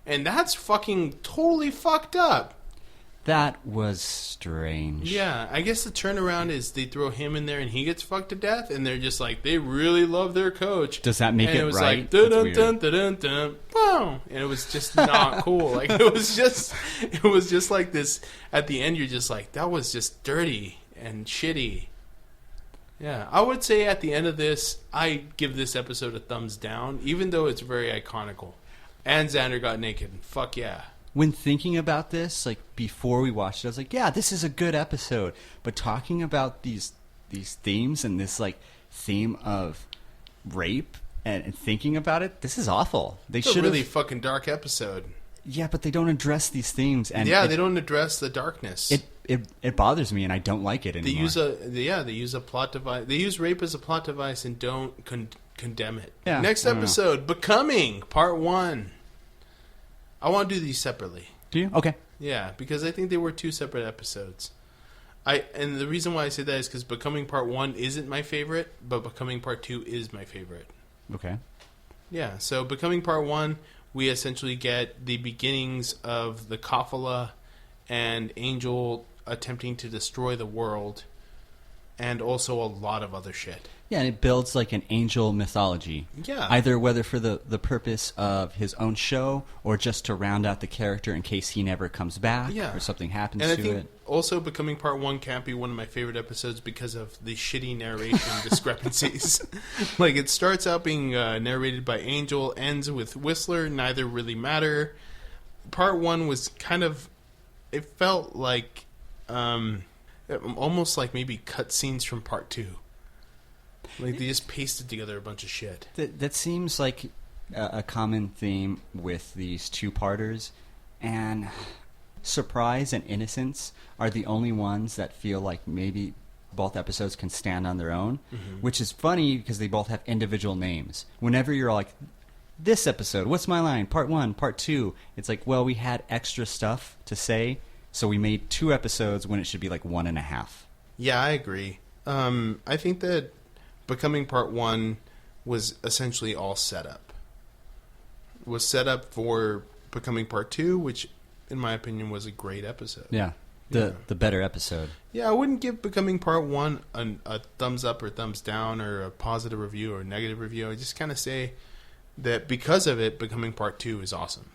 And that's fucking totally fucked up. That was strange. Yeah, I guess the turnaround is they throw him in there and he gets fucked to death, and they're just they really love their coach. Does that make and it was right? Dun dun dun dun dun, boom, and it was just not cool. It was just like this. At the end, you're just that was just dirty and shitty. Yeah, I would say at the end of this, I give this episode a thumbs down, even though it's very iconical. And Xander got naked. Fuck yeah. When thinking about this, before we watched it, I was like, yeah, this is a good episode. But talking about these themes and this, theme of rape and thinking about it, this is awful. It's a really fucking dark episode. Yeah, but they don't address these themes. And they don't address the darkness. It bothers me, and I don't like it anymore. They use a plot device. They use rape as a plot device and don't condemn it. Yeah, Next episode, Becoming, Part 1. I want to do these separately. Do you? Okay. Yeah, because I think they were two separate episodes. And the reason why I say that is because Becoming Part 1 isn't my favorite, but Becoming Part 2 is my favorite. Okay. Yeah, so Becoming Part 1, we essentially get the beginnings of the Kafala and Angel attempting to destroy the world, and also a lot of other shit. Yeah, and it builds an angel mythology. Yeah. Either whether for the purpose of his own show or just to round out the character in case he never comes back or something happens to it. And I think also Becoming Part 1 can't be one of my favorite episodes because of the shitty narration discrepancies. It starts out being narrated by Angel, ends with Whistler, neither really matter. Part 1 was kind of... It felt almost like maybe cutscenes from Part 2. They just pasted together a bunch of shit. That seems like a common theme with these two-parters, and surprise and innocence are the only ones that feel like maybe both episodes can stand on their own, which is funny because they both have individual names. Whenever you're this episode, what's my line? Part 1, Part 2. It's well, we had extra stuff to say, so we made 2 episodes when it should be 1.5. Yeah, I agree. I think that Becoming Part 1 was essentially all set up. It was set up for Becoming Part 2, which, in my opinion, was a great episode. Yeah, the better episode. Yeah, I wouldn't give Becoming Part 1 a thumbs up or thumbs down or a positive review or a negative review. I just kind of say that because of it, Becoming Part 2 is awesome.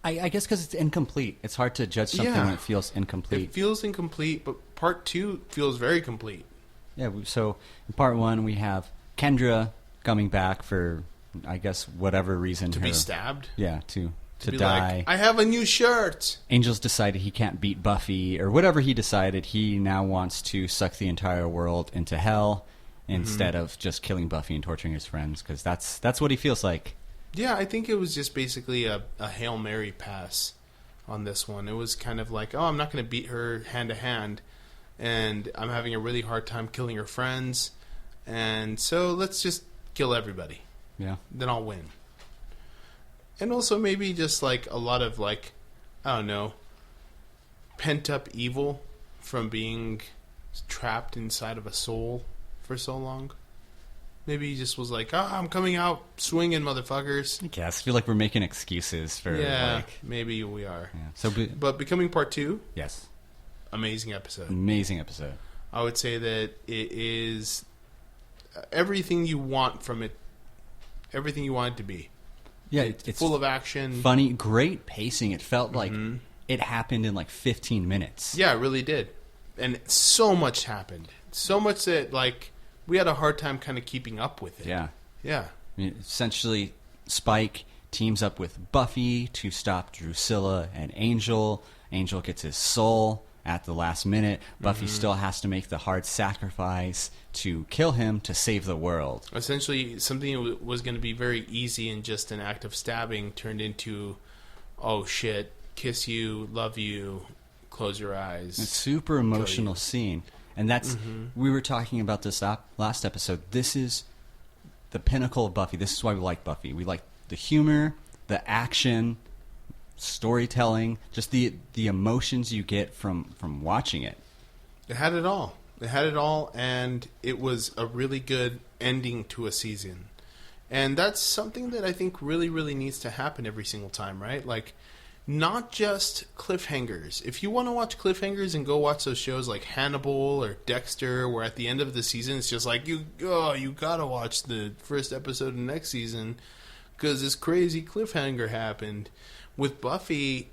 I guess because it's incomplete. It's hard to judge something when it feels incomplete. It feels incomplete, but Part 2 feels very complete. Yeah, so in Part 1 we have Kendra coming back for, I guess, whatever reason. To be stabbed? Yeah, to die. I have a new shirt! Angel's decided he can't beat Buffy, or whatever he decided. He now wants to suck the entire world into hell instead of just killing Buffy and torturing his friends, because that's what he feels like. Yeah, I think it was just basically a Hail Mary pass on this one. It was kind of I'm not going to beat her hand to hand, and I'm having a really hard time killing her friends, and so let's just kill everybody. Yeah. Then I'll win. And also maybe just a lot of I don't know, pent up evil from being trapped inside of a soul for so long. Maybe he just was I'm coming out swinging, motherfuckers. I guess. I feel like we're making excuses for... Yeah, maybe we are. Yeah. So, but Becoming Part 2? Yes. Amazing episode. Amazing episode. I would say that it is everything you want from it. Everything you want it to be. Yeah, it's full of action. Funny, great pacing. It felt like it happened in 15 minutes. Yeah, it really did. And so much happened. So much that we had a hard time kind of keeping up with it. Yeah. Yeah. I mean, essentially, Spike teams up with Buffy to stop Drusilla and Angel, Angel gets his soul at the last minute. Buffy still has to make the hard sacrifice to kill him to save the world. Essentially, something that was going to be very easy and just an act of stabbing turned into, oh shit, kiss you, love you, close your eyes. A super emotional scene. And that's, we were talking about this last episode. This is the pinnacle of Buffy. This is why we like Buffy. We like the humor, the action, storytelling, just the emotions you get from watching it. It had it all. It had it all, and it was a really good ending to a season. And that's something that I think really, really needs to happen every single time, right? Like, not just cliffhangers. If you want to watch cliffhangers and go watch those shows like Hannibal or Dexter, where at the end of the season it's just like, you gotta watch the first episode of the next season because this crazy cliffhanger happened. With Buffy,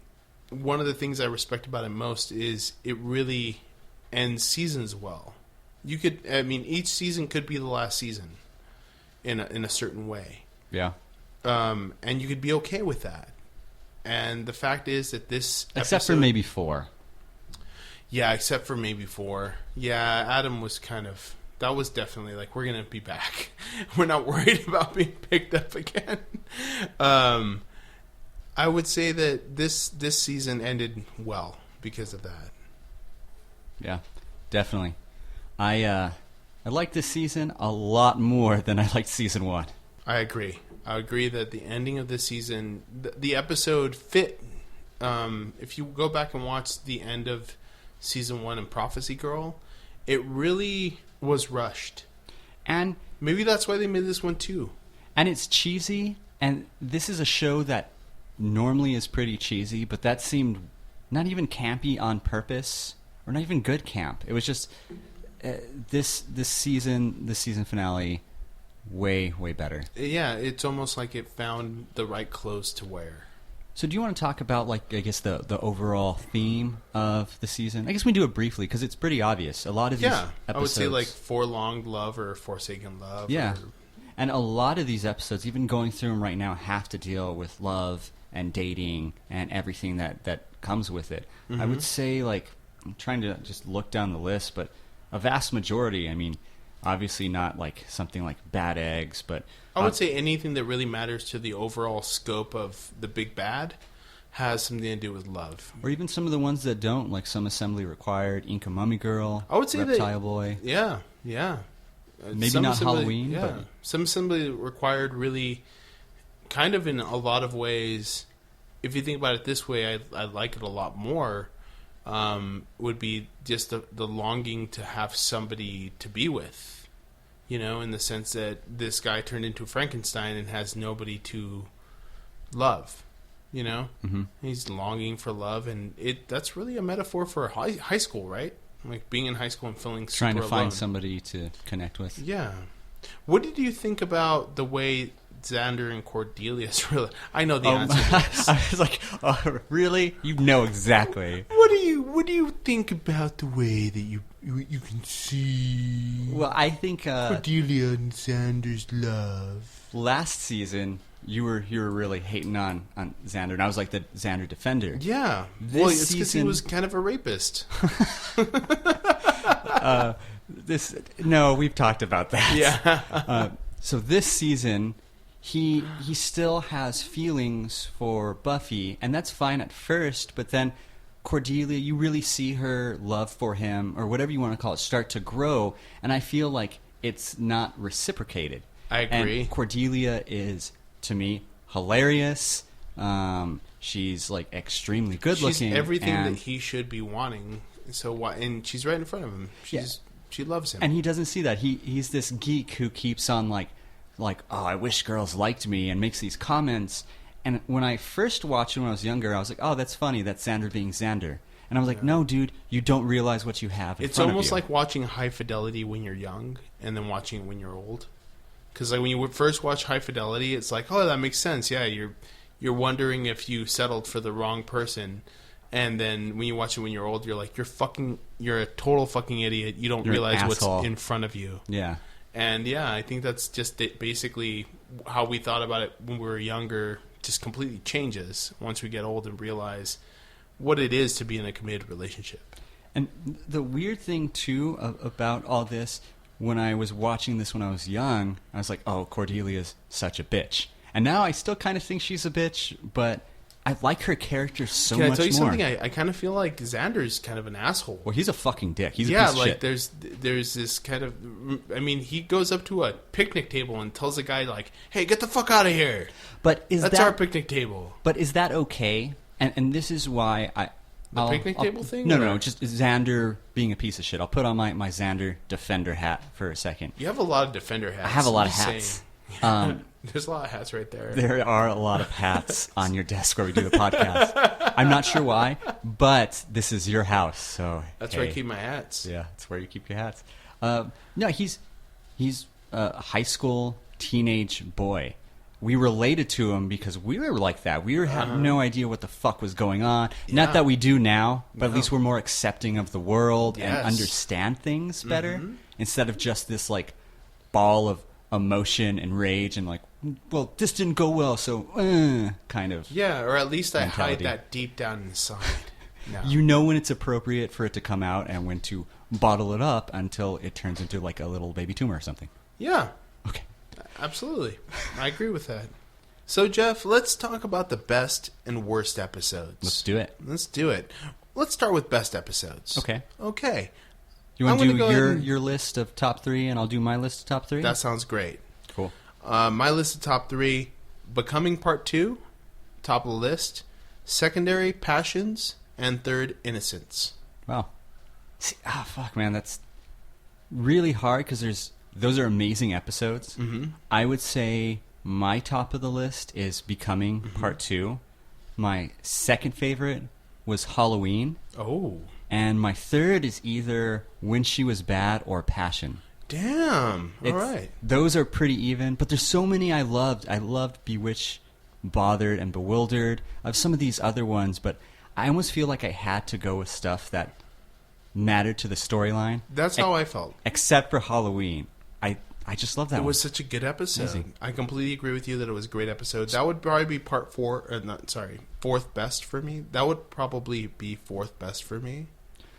one of the things I respect about it most is it really ends seasons well. Each season could be the last season in a certain way. Yeah. And you could be okay with that. And the fact is that this episode... Except for maybe 4. Yeah, except for maybe 4. Yeah, Adam was kind of... That was definitely like, we're going to be back. We're not worried about being picked up again. I would say that this season ended well because of that. Yeah, definitely. I like this season a lot more than I liked season 1. I agree. I agree that the ending of this season, the episode fit. If you go back and watch the end of season 1 in Prophecy Girl, it really was rushed. And maybe that's why they made this one too. And it's cheesy, and this is a show that normally is pretty cheesy, but that seemed not even campy on purpose, or not even good camp. It was just this season finale way better. Yeah, it's almost like it found the right clothes to wear. So do you want to talk about, like, I guess the overall theme of the season? I guess we do it briefly because it's pretty obvious. A lot of these episodes, I would say like Forlonged Love or Forsaken Love. Yeah, and a lot of these episodes, even going through them right now, have to deal with love and dating and everything that comes with it. Mm-hmm. I would say, like, I'm trying to just look down the list, but a vast majority, I mean, obviously not like something like Bad Eggs, but... I would say anything that really matters to the overall scope of the big bad has something to do with love. Or even some of the ones that don't, like Some Assembly Required, Inca Mummy Girl, I would say Reptile Boy. Yeah. Maybe Some not Assembly, Halloween, yeah. but... Some Assembly Required really, kind of in a lot of ways, if you think about it this way, I like it a lot more, would be just the longing to have somebody to be with. You know, in the sense that this guy turned into Frankenstein and has nobody to love. You know? Mm-hmm. He's longing for love, and that's really a metaphor for high school, right? Like being in high school and feeling super trying to find alone. somebody to connect with. Yeah. What did you think about the way Xander and Cordelia's really? I know the answer to this. I was like, oh, really? You know exactly. What do you think about the way that you can see? Well, I think Cordelia and Xander's love. Last season you were really hating on Xander, and I was like the Xander defender. Yeah. This it's because he was kind of a rapist. No, we've talked about that. Yeah. So this season, he still has feelings for Buffy, and that's fine at first, but then Cordelia, you really see her love for him, or whatever you want to call it, start to grow, and I feel like it's not reciprocated. I agree. And Cordelia is, to me, hilarious. She's like extremely good looking. She's everything that he should be wanting. So and she's right in front of him. She loves him. And he doesn't see that. He's this geek who keeps on like, oh, I wish girls liked me, and makes these comments. And when I first watched it when I was younger, I was like, oh, that's funny. That's Xander being Xander. And I was like, no, dude, you don't realize what you have in front of you. It's almost like watching High Fidelity when you're young and then watching it when you're old. Because like when you first watch High Fidelity, it's like, oh, that makes sense. Yeah, you're wondering if you settled for the wrong person. And then when you watch it when you're old, you're like, you're a total fucking idiot. You don't realize what's in front of you. Yeah. And yeah, I think that's just basically how we thought about it when we were younger. Just completely changes once we get old and realize what it is to be in a committed relationship. And the weird thing, too, about all this, when I was watching this when I was young, I was like, oh, Cordelia's such a bitch. And now I still kind of think she's a bitch, but I like her character so much more. Can I tell you something? I kind of feel like Xander's kind of an asshole. Well, he's a fucking dick. He's a piece of shit. there's this kind of... I mean, he goes up to a picnic table and tells the guy, like, hey, get the fuck out of here. But That's our picnic table. But is that okay? And this is why The picnic table thing? No, just Xander being a piece of shit. I'll put on my Xander Defender hat for a second. You have a lot of Defender hats. I have a lot of hats. There's a lot of hats right there. There are a lot of hats on your desk where we do the podcast. I'm not sure why, but this is your house, so that's where I keep my hats. Yeah, that's where you keep your hats. No, he's a high school teenage boy. We related to him because we were like that. We had no idea what the fuck was going on. Yeah. Not that we do now, but at least we're more accepting of the world and understand things better instead of just this like ball of emotion and rage and like, well, this didn't go well, so kind of. Yeah, or at least I hide that deep down inside. No. You know when it's appropriate for it to come out and when to bottle it up until it turns into like a little baby tumor or something. Yeah. Okay. Absolutely. I agree with that. So, Jeff, let's talk about the best and worst episodes. Let's do it. Let's start with best episodes. Okay. You want to do your list of top 3 and I'll do my list of top 3? That sounds great. Cool. My list of top 3, Becoming Part 2, top of the list, Secondary, Passions, and third, Innocence. Wow. See, fuck, man, that's really hard because those are amazing episodes. Mm-hmm. I would say my top of the list is Becoming Part 2. My second favorite was Halloween. Oh. And my third is either When She Was Bad or Passion. Damn. All right. Those are pretty even, but there's so many I loved. I loved Bewitched, Bothered, and Bewildered. I have some of these other ones, but I almost feel like I had to go with stuff that mattered to the storyline. That's how I felt. Except for Halloween. I just love that one. It was such a good episode. Amazing. I completely agree with you that it was a great episode. That would probably be fourth best for me. That would probably be fourth best for me.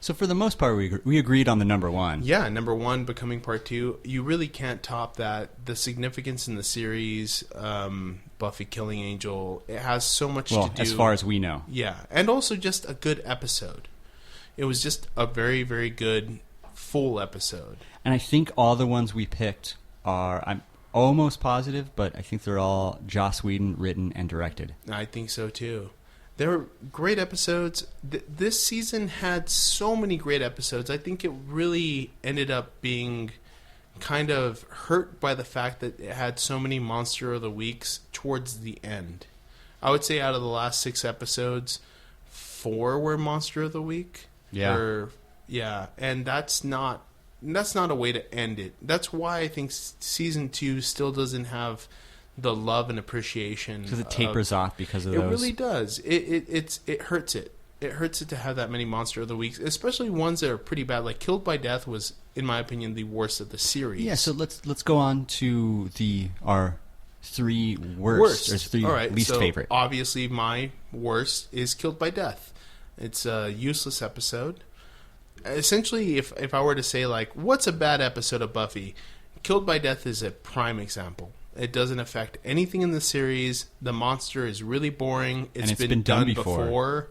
So for the most part, we agreed on the number 1. Yeah, number 1, Becoming Part 2. You really can't top that. The significance in the series, Buffy Killing Angel, it has so much to do. As far as we know. Yeah, and also just a good episode. It was just a very, very good, full episode. And I think all the ones we picked are, I'm almost positive, but I think they're all Joss Whedon written and directed. I think so too. They were great episodes. This season had so many great episodes. I think it really ended up being kind of hurt by the fact that it had so many Monster of the Weeks towards the end. I would say out of the last 6 episodes, 4 were Monster of the Week. Yeah. And that's not a way to end it. That's why I think season 2 still doesn't have the love and appreciation. Because it tapers off because of those. It really does. It hurts it. It hurts it to have that many Monster of the Weeks, especially ones that are pretty bad. Like Killed by Death was, in my opinion, the worst of the series. Yeah, so let's go on to our 3 worst. Or 3 least favorite. Obviously, my worst is Killed by Death. It's a useless episode. Essentially, if I were to say, like, what's a bad episode of Buffy, Killed by Death is a prime example. It doesn't affect anything in the series. The monster is really boring. It's been done before.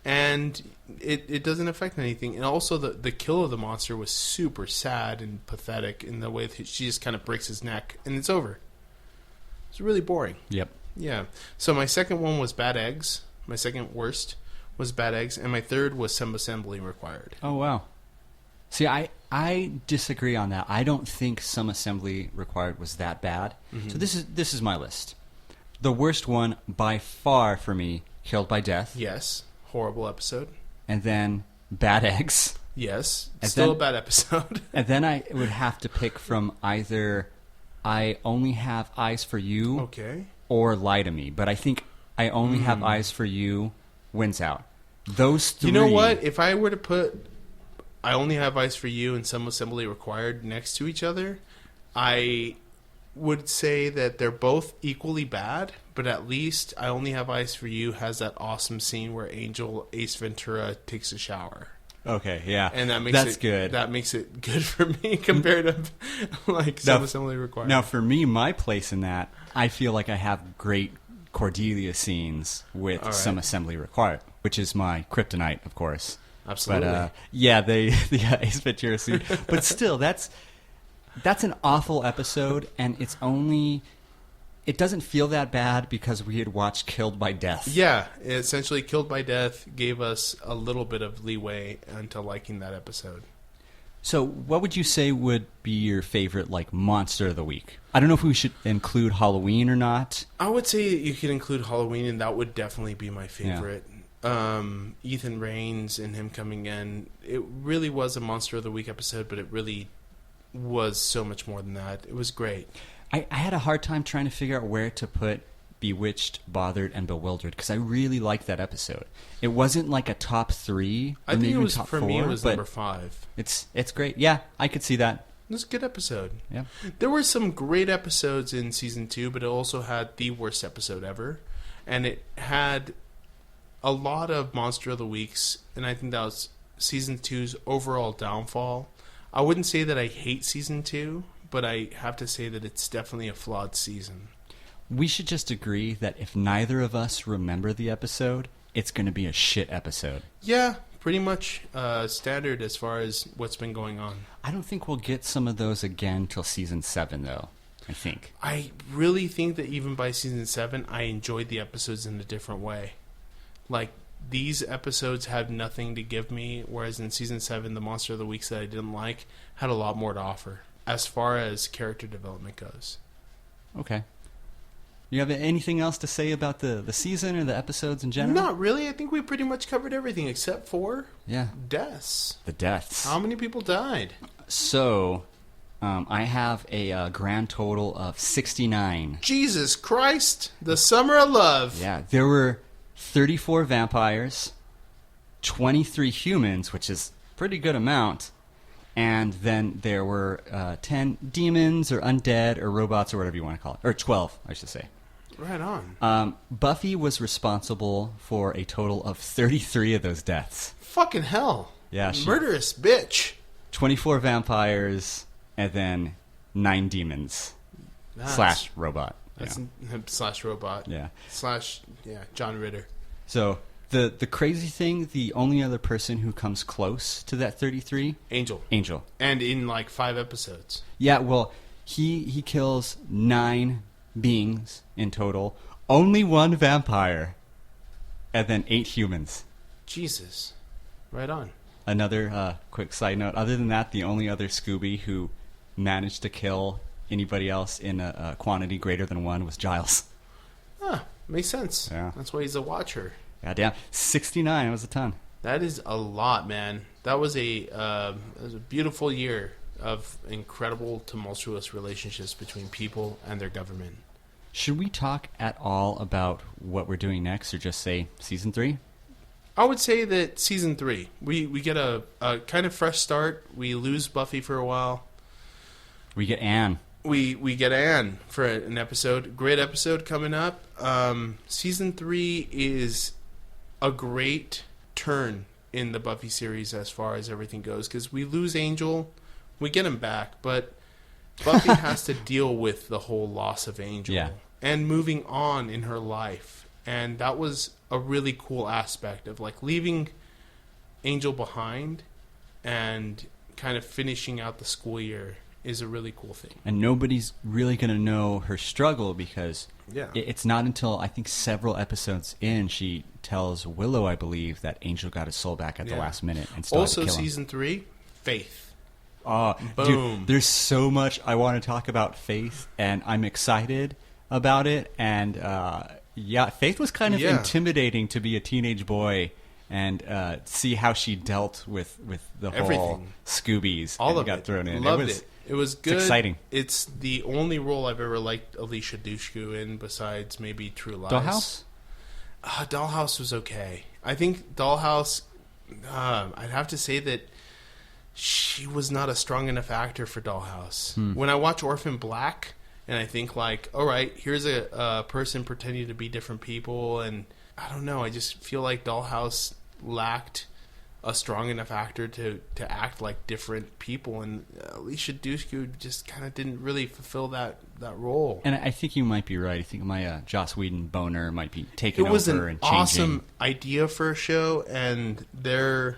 And it doesn't affect anything. And also, the kill of the monster was super sad and pathetic in the way that she just kind of breaks his neck, and it's over. It's really boring. Yep. Yeah. So my second one was Bad Eggs. My second worst was Bad Eggs. And my third was Some Assembly Required. Oh, wow. See, I disagree on that. I don't think Some Assembly Required was that bad. Mm-hmm. So this is my list. The worst one by far for me, Killed by Death. Yes. Horrible episode. And then Bad Eggs. Yes. Still a bad episode. And then I would have to pick from either I Only Have Eyes for You or Lie to Me. But I think I Only Have Eyes for You wins out. Those 3. You know what? If I were to put I Only Have Eyes for You and Some Assembly Required next to each other, I would say that they're both equally bad, but at least I Only Have Eyes for You has that awesome scene where Angel Ace Ventura takes a shower. Okay, yeah. And that's good. That makes it good for me compared to like some assembly required. Now, for me, my place in that, I feel like I have great Cordelia scenes with some assembly required, which is my kryptonite, of course. Absolutely. But the Ace Ventura scene. But still, that's an awful episode, and it doesn't feel that bad because we had watched Killed by Death. Yeah, essentially Killed by Death gave us a little bit of leeway into liking that episode. So what would you say would be your favorite, like, monster of the week? I don't know if we should include Halloween or not. I would say you could include Halloween, and that would definitely be my favorite. Yeah. Ethan Raines and him coming in, it really was a monster of the week episode, but it really was so much more than that. It was great. I had a hard time trying to figure out where to put Bewitched, Bothered, and Bewildered because I really liked that episode. It wasn't like a top 3. I think it was top for 4, me. It was number 5. It's great. Yeah, I could see that. It was a good episode. Yeah, there were some great episodes in season 2, but it also had the worst episode ever, and it had a lot of monster of the weeks, and I think that was season 2's overall downfall. I wouldn't say that I hate season 2, but I have to say that it's definitely a flawed season. We should just agree that if neither of us remember the episode, it's going to be a shit episode. Yeah, pretty much standard as far as what's been going on. I don't think we'll get some of those again till season 7, though, I think. I really think that even by season 7, I enjoyed the episodes in a different way. Like, these episodes had nothing to give me, whereas in season 7, the Monster of the Weeks that I didn't like had a lot more to offer as far as character development goes. Okay. You have anything else to say about the season or the episodes in general? Not really. I think we pretty much covered everything except for deaths. The deaths. How many people died? So, I have a grand total of 69. Jesus Christ! The Summer of Love. Yeah, there were 34 vampires, 23 humans, which is a pretty good amount, and then there were 10 demons or undead or robots or whatever you want to call it. Or 12, I should say. Right on. Buffy was responsible for a total of 33 of those deaths. Fucking hell. Yeah. Murderous bitch. 24 vampires, and then 9 demons. Slash robot. That's slash robot. Yeah. Slash, John Ritter. So, the crazy thing, the only other person who comes close to that 33? Angel. And in like 5 episodes. Yeah, well, he kills 9 beings in total, only 1 vampire, and then 8 humans. Jesus. Right on. Another quick side note, other than that, the only other Scooby who managed to kill anybody else in a quantity greater than 1 was Giles. Makes sense. Yeah. That's why he's a watcher. Yeah, damn. 69 was a ton. That is a lot, man. That was a beautiful year of incredible, tumultuous relationships between people and their government. Should we talk at all about what we're doing next, or just say season 3? I would say that season 3. We get a kind of fresh start. We lose Buffy for a while. We get Anne. We get Anne for an episode. Great episode coming up. Season 3 is a great turn in the Buffy series as far as everything goes, because we lose Angel. We get him back, but Buffy has to deal with the whole loss of Angel and moving on in her life. And that was a really cool aspect of like leaving Angel behind and kind of finishing out the school year is a really cool thing. And nobody's really going to know her struggle because it's not until I think several episodes in she tells Willow, I believe, that Angel got his soul back at the last minute and still also had to kill him. Season 3, Faith. Oh, boom! Dude, there's so much I want to talk about Faith, and I'm excited about it. And Faith was kind of intimidating to be a teenage boy and see how she dealt with the whole Scoobies. All and of got it. thrown in. Loved it. It was good. It's exciting. It's the only role I've ever liked Alicia Dushku in, besides maybe True Lies. Dollhouse? Dollhouse was okay. I think Dollhouse, I'd have to say that she was not a strong enough actor for Dollhouse. When I watch Orphan Black And I think, like, all right, here's a person pretending to be different people. And I don't know. I just feel like Dollhouse lacked a strong enough actor to act like different people. And Alicia Dushku just kind of didn't really fulfill that role. And I think you might be right. I think my Joss Whedon boner might be taking over and changing. It was an awesome idea for a show, and their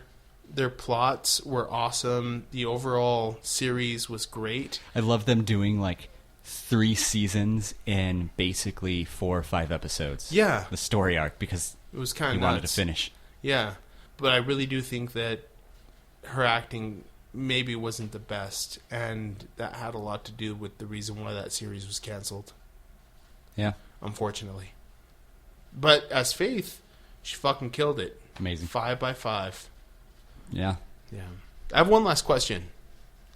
plots were awesome. The overall series was great. I love them doing like 3 seasons in basically 4 or 5 episodes. Yeah. The story arc, because it was kind of wanted to finish. Yeah. But I really do think that her acting maybe wasn't the best, and that had a lot to do with the reason why that series was canceled. Yeah. Unfortunately. But as Faith, she fucking killed it. Amazing. 5 by 5. Yeah. Yeah. I have one last question.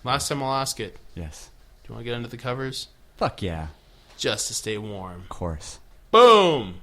Last time I'll ask it. Yes. Do you want to get under the covers? Fuck yeah. Just to stay warm. Of course. Boom!